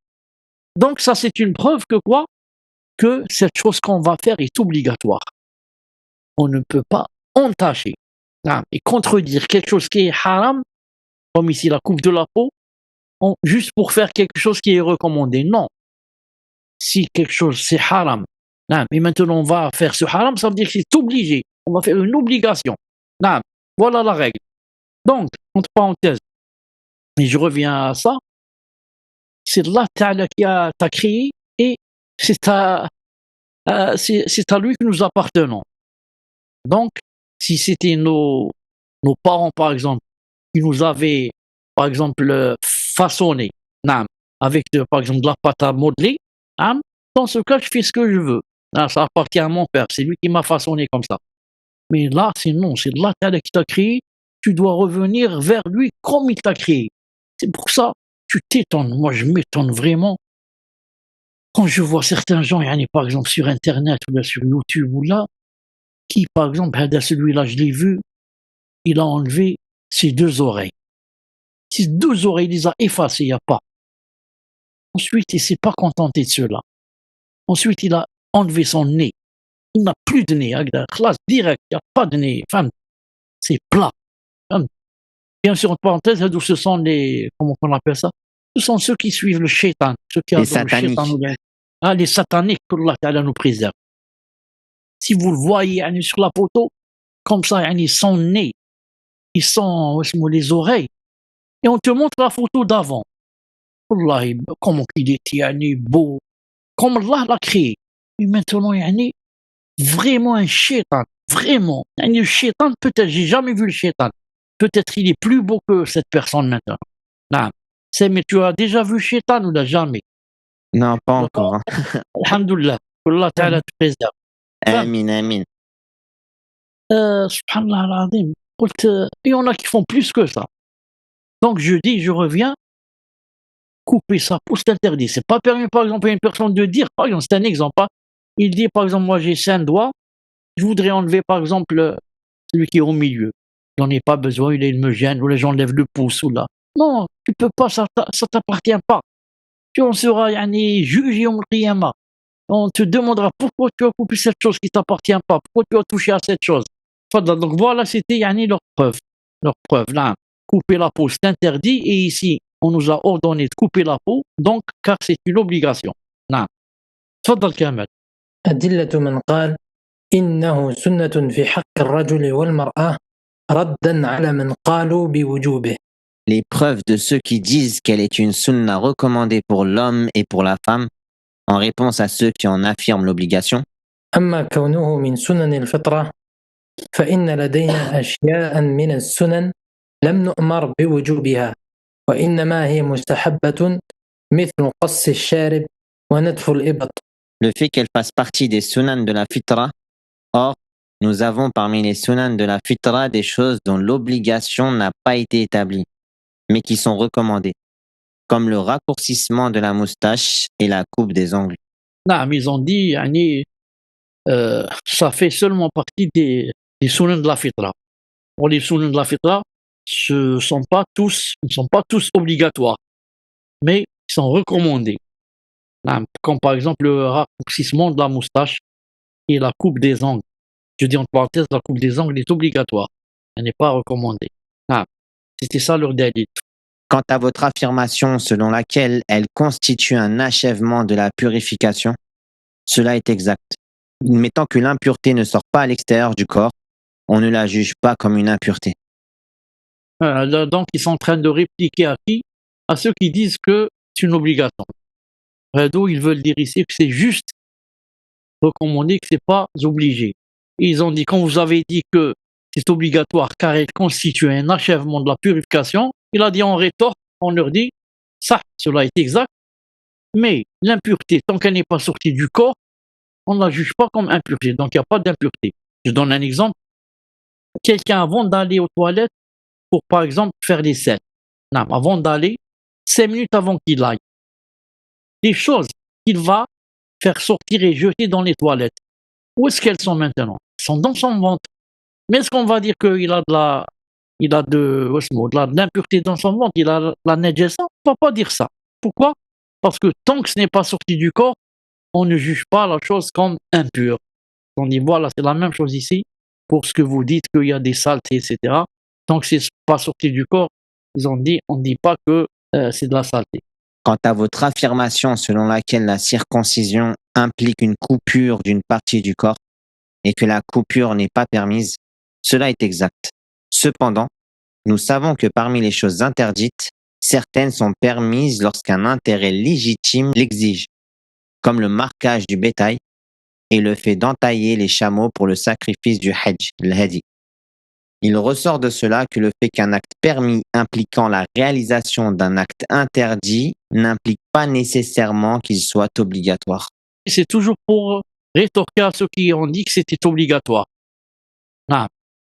Donc, ça, c'est une preuve que quoi? Que cette chose qu'on va faire est obligatoire. On ne peut pas entacher et contredire quelque chose qui est haram, comme ici la coupe de la peau, juste pour faire quelque chose qui est recommandé. Non. Si quelque chose c'est haram, et maintenant on va faire ce haram, ça veut dire que c'est obligé. On va faire une obligation. Voilà la règle. Donc, entre parenthèses, et je reviens à ça, c'est Allah Ta'ala qui t'a créé et c'est à lui que nous appartenons. Donc, si c'était nos parents, par exemple, qui nous avaient, par exemple, façonné, avec, par exemple, de la pâte à modeler, dans ce cas, je fais ce que je veux. Ça appartient à mon père, c'est lui qui m'a façonné comme ça. Mais là, c'est non, c'est Allah Ta'ala qui t'a créé, tu dois revenir vers lui comme il t'a créé. C'est pour ça, tu t'étonnes. Moi, je m'étonne vraiment. Quand je vois certains gens, par exemple, sur Internet ou là, sur YouTube ou là, qui, par exemple, celui-là, je l'ai vu, il a enlevé ses 2 oreilles. Ses 2 oreilles, il les a effacées, il n'y a pas. Ensuite, il ne s'est pas contenté de cela. Ensuite, il a enlevé son nez. Il n'a plus de nez. Classe direct, il n'y a pas de nez. Enfin, c'est plat. Bien sûr, entre parenthèses, ce sont les, comment on appelle ça? Ce sont ceux qui suivent le shaitan. Ceux qui les sataniques. Les sataniques, que Allah Ta'ala nous préserve. Si vous le voyez sur la photo, comme ça, son nez, ils sont les oreilles, et on te montre la photo d'avant. Wallahi, comment il était beau, comme Allah l'a créé. Et maintenant, vraiment un shaitan, vraiment. Le shaitan, peut-être, j'ai jamais vu le shaitan. peut-être il est plus beau que cette personne maintenant. Non. Mais tu as déjà vu Shaitan ou là jamais? Non, pas encore. Hein. Alhamdulillah. Allah Ta'ala te préserve. Amin, amin. Subhanallah al-Azim. Il y en a qui font plus que ça. Donc je reviens, couper sa peau, c'est interdit. C'est pas permis, par exemple, à une personne de dire, par exemple, c'est un exemple, hein. Il dit, par exemple, moi j'ai 5 doigts, je voudrais enlever, par exemple, celui qui est au milieu. J'en ai pas besoin, il me gêne, ou là j'enlève le pouce, ou là. Non, tu peux pas, ça t'appartient pas. Tu en seras jugé au qiyamah. On te demandera pourquoi tu as coupé cette chose qui t'appartient pas, pourquoi tu as touché à cette chose. Donc voilà, c'était leur preuve. Leur preuve, là. Couper la peau, c'est interdit, et ici, on nous a ordonné de couper la peau, donc, car c'est une obligation. Non. تفضل كامل. أدلة من قال إنه سنة في حق الرجل والمرأة ردا على من قالوا بوجوبه. Les preuves de ceux qui disent qu'elle est une sunna recommandée pour l'homme et pour la femme, en réponse à ceux qui en affirment l'obligation. أما كونه من سنن الفطرة فإن لدينا أشياء من السنن لم نؤمر بوجوبها وإنما هي مستحبة مثل قص الشارب ونتف الإبط. Le fait qu'elle fasse partie des sunan de la fitra, or, nous avons parmi les sunan de la fitra des choses dont l'obligation n'a pas été établie, mais qui sont recommandées, comme le raccourcissement de la moustache et la coupe des ongles. Non, mais ils ont dit, ça fait seulement partie des sunnah de la fitra. Pour les sunnah de la fitra, ils ne sont pas tous obligatoires, mais ils sont recommandés. Non, comme par exemple le raccourcissement de la moustache et la coupe des ongles. Je dis entre parenthèses, la coupe des ongles est obligatoire. Elle n'est pas recommandée. Non, c'était ça leur dalil. Quant à votre affirmation selon laquelle elle constitue un achèvement de la purification, cela est exact. Mais tant que l'impureté ne sort pas à l'extérieur du corps, on ne la juge pas comme une impureté. Donc, ils sont en train de répliquer à qui? À ceux qui disent que c'est une obligation. D'où ils veulent dire ici que c'est juste recommandé, que c'est pas obligé. Et ils ont dit, quand vous avez dit que c'est obligatoire car elle constitue un achèvement de la purification, il a dit en rétorque, on leur dit, ça, cela est exact, mais l'impureté, tant qu'elle n'est pas sortie du corps, on ne la juge pas comme impureté, donc il n'y a pas d'impureté. Je donne un exemple. Quelqu'un, avant d'aller aux toilettes, pour par exemple faire des selles, avant d'aller, 5 minutes avant qu'il aille, les choses qu'il va faire sortir et jeter dans les toilettes, où est-ce qu'elles sont maintenant? Elles sont dans son ventre. Mais est-ce qu'on va dire qu'il a de l'impureté dans son ventre, il a la najasa? On ne va pas dire ça. Pourquoi? Parce que tant que ce n'est pas sorti du corps, on ne juge pas la chose comme impure. On dit voilà, c'est la même chose ici, pour ce que vous dites qu'il y a des saletés, etc. Tant que ce n'est pas sorti du corps, ils ont dit, on ne dit pas que c'est de la saleté. Quant à votre affirmation selon laquelle la circoncision implique une coupure d'une partie du corps et que la coupure n'est pas permise, cela est exact. Cependant, nous savons que parmi les choses interdites, certaines sont permises lorsqu'un intérêt légitime l'exige, comme le marquage du bétail et le fait d'entailler les chameaux pour le sacrifice du hajj, le hadi. Il ressort de cela que le fait qu'un acte permis impliquant la réalisation d'un acte interdit n'implique pas nécessairement qu'il soit obligatoire. C'est toujours pour rétorquer à ceux qui ont dit que c'était obligatoire.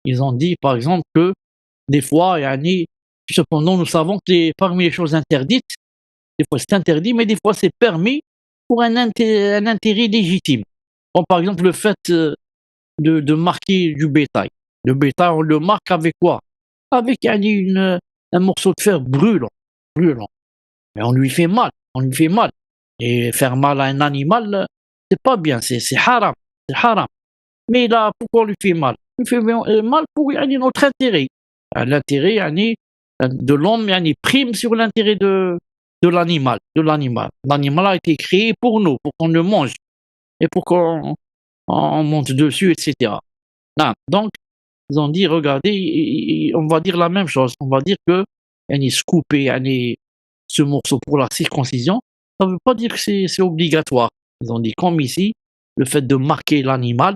Ils ont dit, par exemple, que des fois, cependant, nous savons que parmi les choses interdites, des fois c'est interdit, mais des fois c'est permis pour un intérêt légitime. Comme par exemple le fait de marquer du bétail. Le bétail, on le marque avec quoi? Avec un morceau de fer brûlant. Mais on lui fait mal. Et faire mal à un animal, c'est pas bien, c'est haram. Mais là, pourquoi on lui fait mal? On lui fait mal pour notre intérêt. L'intérêt de l'homme prime sur l'intérêt de l'animal. L'animal a été créé pour nous, pour qu'on le mange et pour qu'on monte dessus, etc. Donc, ils ont dit, regardez, on va dire la même chose. On va dire que se couper ce morceau pour la circoncision, ça ne veut pas dire que c'est obligatoire. Ils ont dit, comme ici, le fait de marquer l'animal,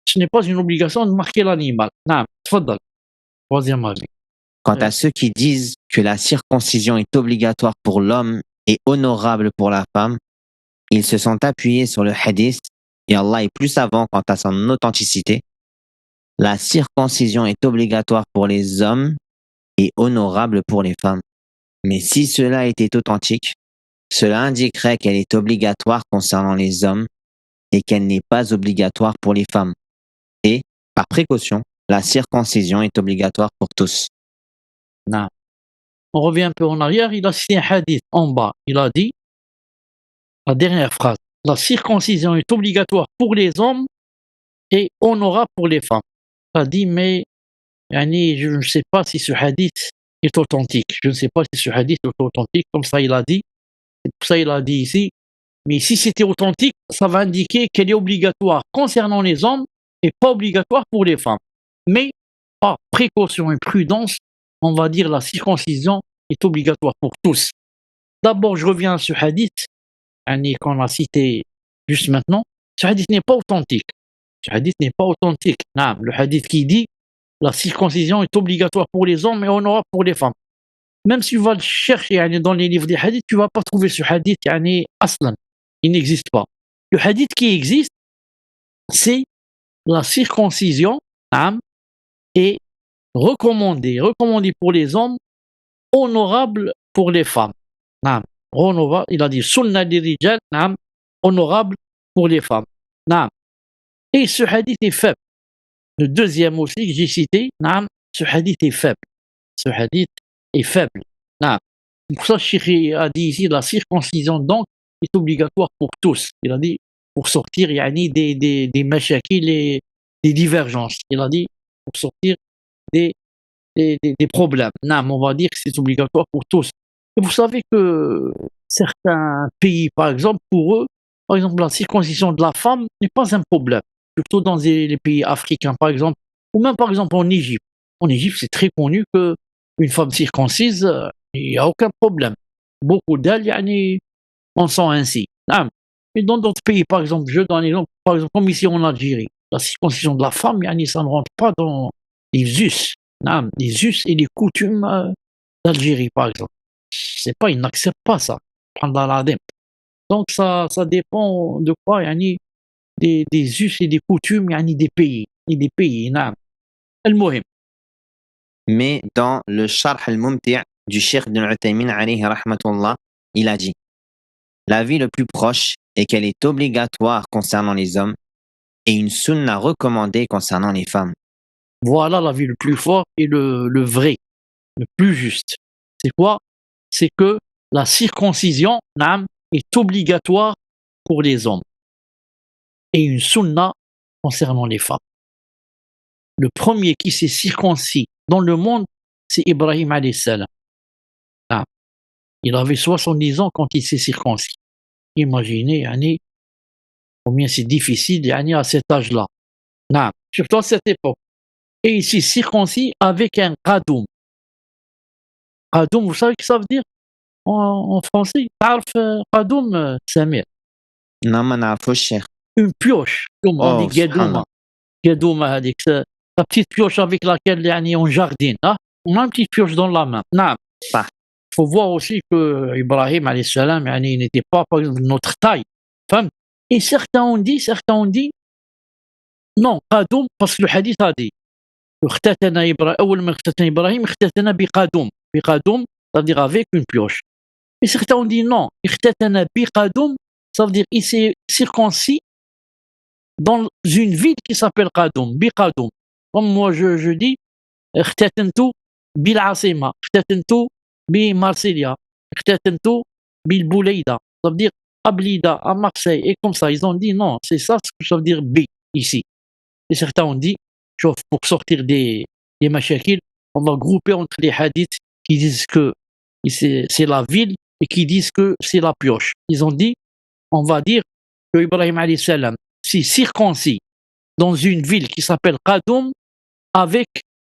ce n'est pas une obligation de marquer l'animal. تفضل. troisième avis. Quant Oui. à ceux qui disent que la circoncision est obligatoire pour l'homme et honorable pour la femme, ils se sont appuyés sur le hadith et Allah est plus savant quant à son authenticité. La circoncision est obligatoire pour les hommes et honorable pour les femmes. Mais si cela était authentique, cela indiquerait qu'elle est obligatoire concernant les hommes et qu'elle n'est pas obligatoire pour les femmes. Et, par précaution, la circoncision est obligatoire pour tous. Non. On revient un peu en arrière, il a cité un hadith en bas. Il a dit, la dernière phrase, la circoncision est obligatoire pour les hommes et honorable pour les femmes. Il a dit, mais je ne sais pas si ce hadith est authentique. Je ne sais pas si ce hadith est authentique, comme ça il a dit. C'est pour ça il a dit ici. Mais si c'était authentique, ça va indiquer qu'elle est obligatoire concernant les hommes et pas obligatoire pour les femmes. Mais par précaution et prudence, on va dire la circoncision est obligatoire pour tous. D'abord, je reviens à ce hadith qu'on a cité juste maintenant. Ce hadith n'est pas authentique. Ce hadith n'est pas authentique. Non, le hadith qui dit la circoncision est obligatoire pour les hommes et honorable pour les femmes. Même si tu vas le chercher dans les livres des hadiths, tu ne vas pas trouver ce hadith aslan. Il n'existe pas. Le hadith qui existe, c'est la circoncision est recommandée pour les hommes, honorable pour les femmes. Il a dit sunna lirijal, honorable pour les femmes. Et ce hadith est faible. Le deuxième aussi que j'ai cité, ce hadith est faible. Ce hadith est faible. C'est pour ça que Cheikh a dit ici la circoncision donc est obligatoire pour tous. Il a dit pour sortir des mashakil et des divergences. Il a dit pour sortir des problèmes. On va dire que c'est obligatoire pour tous. Et vous savez que certains pays, par exemple, pour eux, par exemple, la circoncision de la femme n'est pas un problème. Surtout dans les pays africains, par exemple, ou même par exemple en Égypte. En Égypte, c'est très connu qu'une femme circoncise, il n'y a aucun problème. Beaucoup d'elles, en sont ainsi. Et dans d'autres pays, par exemple, je donne un exemple, par exemple, comme ici en Algérie, la circoncision de la femme, ça ne rentre pas dans les us. Les us et les coutumes d'Algérie, par exemple. C'est pas, ils n'acceptent pas ça. Donc ça dépend de quoi, des us et des coutumes, des pays. Et des pays, المهم. Mais dans le Sharh al-Mumti' du Cheikh Ibn Uthaymin alayhi rahmatullah, il a dit l'avis le plus proche est qu'elle est obligatoire concernant les hommes et une sunna recommandée concernant les femmes. Voilà l'avis le plus fort et le vrai, le plus juste. C'est quoi? C'est que la circoncision est obligatoire pour les hommes et une sunna concernant les femmes. Le premier qui s'est circoncis dans le monde, c'est Ibrahim alayhi salam. Il avait 70 ans quand il s'est circoncis. Imaginez, combien c'est difficile à cet âge-là. Surtout à cette époque. Et il s'est circoncis avec un qadoum. Qadoum, vous savez ce que ça veut dire en français? Qadoum, Samir. Non, ما نعرفوش شيخ. Une pioche. Comme on dit gadouma. Gadouma, la petite pioche avec laquelle on jardine. On a une petite pioche dans la main. Il faut voir aussi que Ibrahim alayhi salam, il n'était pas, par exemple, de notre taille. Et certains ont dit, non, qadoum, parce que le hadith a dit أول ما اختتن إبراهيم اختتن بقادوم. بقادوم, ça veut dire avec une pioche. Et certains ont dit non, اختتن بقادوم, ça veut dire il s'est circoncis dans une ville qui s'appelle Qadoum, Biqadoum. Comme moi je dis اختتنت بالعاصمة, اختتنت بمارسيليا, اختتنت بالبوليدة, ça veut dire à Blida, à Marseille, et comme ça. Ils ont dit non, c'est ça ce que ça veut dire B ici. Et certains ont dit, pour sortir des mashakil, on va grouper entre les hadiths qui disent que c'est la ville et qui disent que c'est la pioche. Ils ont dit, on va dire que Ibrahim alayhi salam s'est circoncis dans une ville qui s'appelle Qadoum avec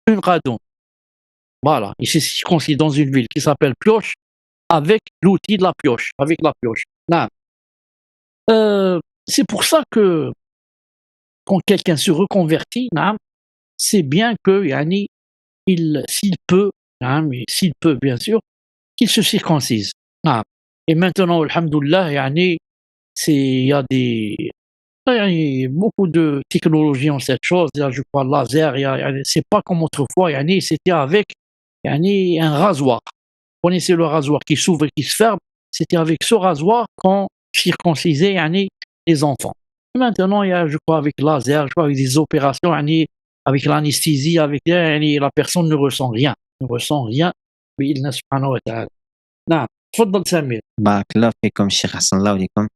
une Qadoum. Voilà, il s'est circoncis dans une ville qui s'appelle pioche avec l'outil de la pioche, avec la pioche. C'est pour ça que quand quelqu'un se reconvertit, c'est bien que s'il peut, hein, mais s'il peut bien sûr, qu'il se circoncise. Ah. Et maintenant, alhamdoulilah, yani, il y a beaucoup de technologies en cette chose. Il y a, je crois, laser, c'est pas comme autrefois, yani, c'était avec yani, un rasoir. Vous connaissez le rasoir qui s'ouvre et qui se ferme? C'était avec ce rasoir qu'on circoncisait yani, les enfants. Maintenant, il y a, je crois, avec laser, je crois, avec des opérations, yani, avec l'anesthésie, yani, la personne ne ressent rien. Ne ressent rien. بإذن سبحانه وتعالى. نعم. تفضل سمير. Barakallah fikum, Cheikh Hassanallah alaykum.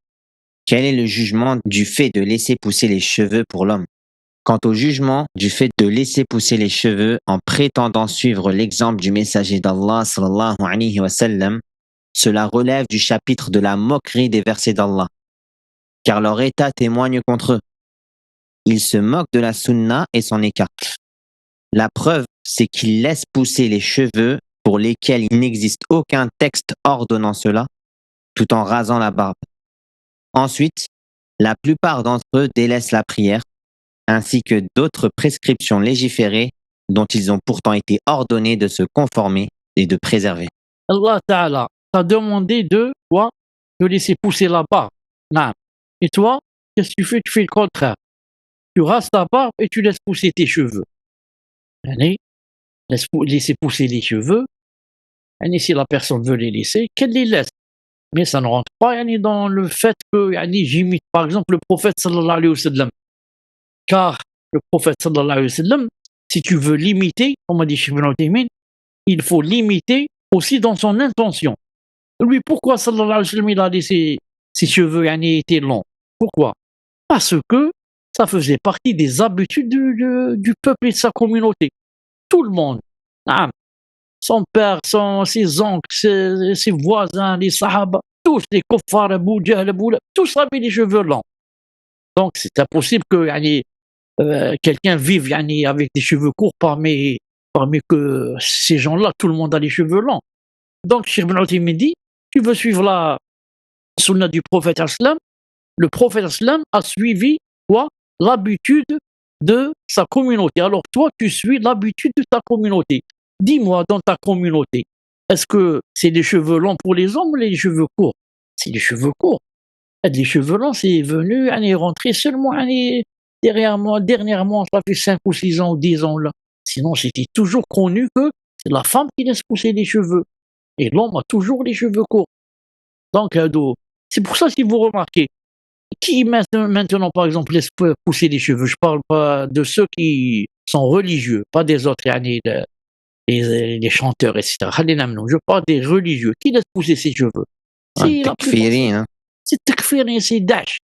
Quel est le jugement du fait de laisser pousser les cheveux pour l'homme? Quant au jugement du fait de laisser pousser les cheveux en prétendant suivre l'exemple du messager d'Allah sallallahu alayhi wa sallam, cela relève du chapitre de la moquerie des versets d'Allah, car leur état témoigne contre eux. Ils se moquent de la sunna et s'en écartent. La preuve, c'est qu'ils laissent pousser les cheveux pour lesquels il n'existe aucun texte ordonnant cela, tout en rasant la barbe. Ensuite, la plupart d'entre eux délaissent la prière, ainsi que d'autres prescriptions légiférées dont ils ont pourtant été ordonnés de se conformer et de préserver. Allah Ta'ala t'a demandé de quoi? De laisser pousser la barbe. Naam. Et toi, qu'est-ce que tu fais? Tu fais le contraire. Tu rases ta barbe et tu laisses pousser tes cheveux. Yani, laisser pousser les cheveux. Yani, si la personne veut les laisser, qu'elle les laisse. Mais ça ne rentre pas yani, dans le fait que yani, j'imite par exemple le prophète sallallahu alayhi wa sallam. Car le prophète sallallahu alayhi wa sallam, si tu veux l'imiter, comme a dit Cheikh Ibn Uthaymin, il faut l'imiter aussi dans son intention. Lui, pourquoi sallallahu alayhi wa sallam il a laissé ses cheveux yani, étaient longs? Pourquoi? Parce que ça faisait partie des habitudes du peuple et de sa communauté. Tout le monde, son père, ses oncles, ses voisins, les sahaba, tous les kuffars, Abu Jahl, tous avaient les cheveux longs. Donc c'est impossible que yani, quelqu'un vive yani, avec des cheveux courts parmi que ces gens-là, tout le monde a les cheveux longs. Donc Cheikh Ibn Uthaymin dit, tu veux suivre la sunna du prophète islam, le prophète islam a suivi quoi? L'habitude de sa communauté. Alors toi, tu suis l'habitude de ta communauté. Dis-moi, dans ta communauté, est-ce que c'est les cheveux longs pour les hommes ou les cheveux courts? C'est les cheveux courts. Et les cheveux longs, c'est venu rentrer seulement dernièrement, ça fait 5 ou 6 ans ou 10 ans là. Sinon, c'était toujours connu que c'est la femme qui laisse pousser les cheveux. Et l'homme a toujours les cheveux courts. Donc, c'est pour ça, si vous remarquez, qui maintenant, par exemple, laisse pousser les cheveux? Je parle pas de ceux qui sont religieux, pas des autres, les chanteurs, etc. Je parle des religieux. Qui laisse pousser ses cheveux? C'est la Takfiri, hein. C'est Takfiri, c'est Daesh.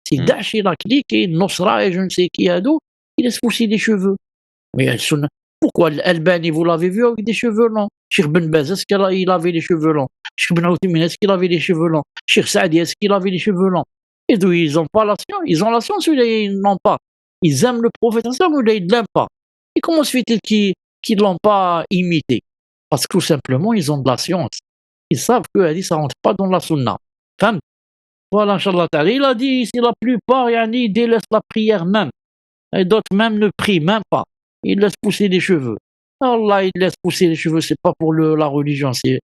C'est Daesh et la clique et Nosra et je ne sais qui a d'autres qui laissent pousser les cheveux. Mais pourquoi Albani, vous l'avez vu avec des cheveux longs? Cheikh Ben Baz, est-ce qu'il avait les cheveux longs? Cheikh Ben Uthaymin, est-ce qu'il avait les cheveux longs? Cheikh Saadi, est-ce qu'il avait les cheveux longs? Et d'où ils n'ont pas la science? Ils ont la science ou ils n'ont pas? Ils aiment le prophète ou ils ne l'aiment pas? Et comment se fait-il qu'ils ne l'ont pas imité? Parce que tout simplement, ils ont de la science. Ils savent que ça ne rentre pas dans la sunna. Femme. Voilà, Inch'Allah Ta'ala. Il a dit ici, la plupart, ils délaissent la prière même. Et d'autres même ne prient même pas. Ils laissent pousser les cheveux. Allah, il laisse pousser les cheveux, c'est pas pour la religion, c'est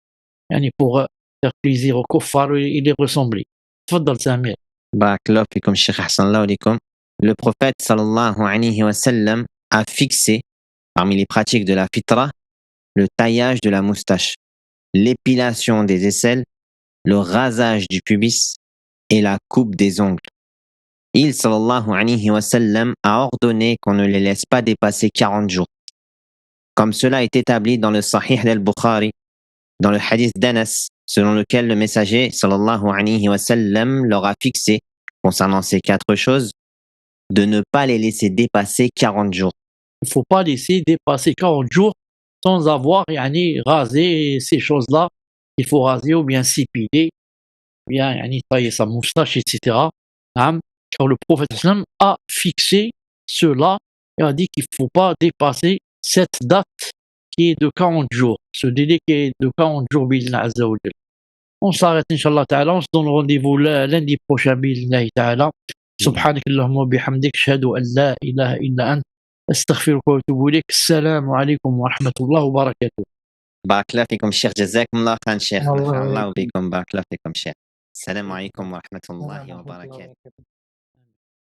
pour faire plaisir aux kuffars et les ressembler. Tfaddal Samir. Barakallah fikum, Cheikh Hassanallah alaykum. Le prophète sallallahu alayhi wa sallam a fixé, parmi les pratiques de la fitra, le taillage de la moustache, l'épilation des aisselles, le rasage du pubis et la coupe des ongles. Il, sallallahu alayhi wa sallam, a ordonné qu'on ne les laisse pas dépasser 40 jours. Comme cela est établi dans le Sahih al-Bukhari, dans le hadith d'Anas, selon lequel le messager, sallallahu alayhi wa sallam, leur a fixé, concernant ces 4 choses, de ne pas les laisser dépasser 40 jours. Il ne faut pas laisser dépasser 40 jours sans avoir rasé ces choses-là. Il faut raser ou bien s'épiler, bien tailler sa moustache, etc. Car le prophète a fixé cela et a dit qu'il ne faut pas dépasser cette date qui est de 40 jours, ce délai qui est de 40 jours, bi'Illah Azza wa Jal. On s'arrête, Inch'Allah Ta'ala, on se donne rendez-vous lundi prochain, bi'Illah Ta'ala. Subhanak Allahumma bihamdik, shahadu an la ilaha illa ant. أستغفرك وأتوب إليك. السلام عليكم ورحمة الله وبركاته. بارك الله فيكم شيخ، جزاكم الله خيرا شيخ، الله نفع الله يحفظك. بكم، بارك الله فيكم شيخ. السلام عليكم ورحمة الله ورحمة الله وبركاته. وبركاته.